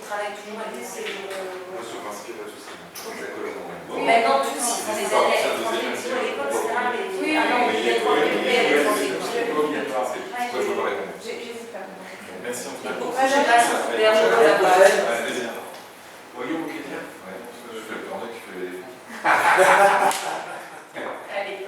travaille toujours avec des élèves. Moi, sur l'inscrit là, je sais. Maintenant, tous, ils font des élèves, à l'école, etc. Oui, Ah non, mais il y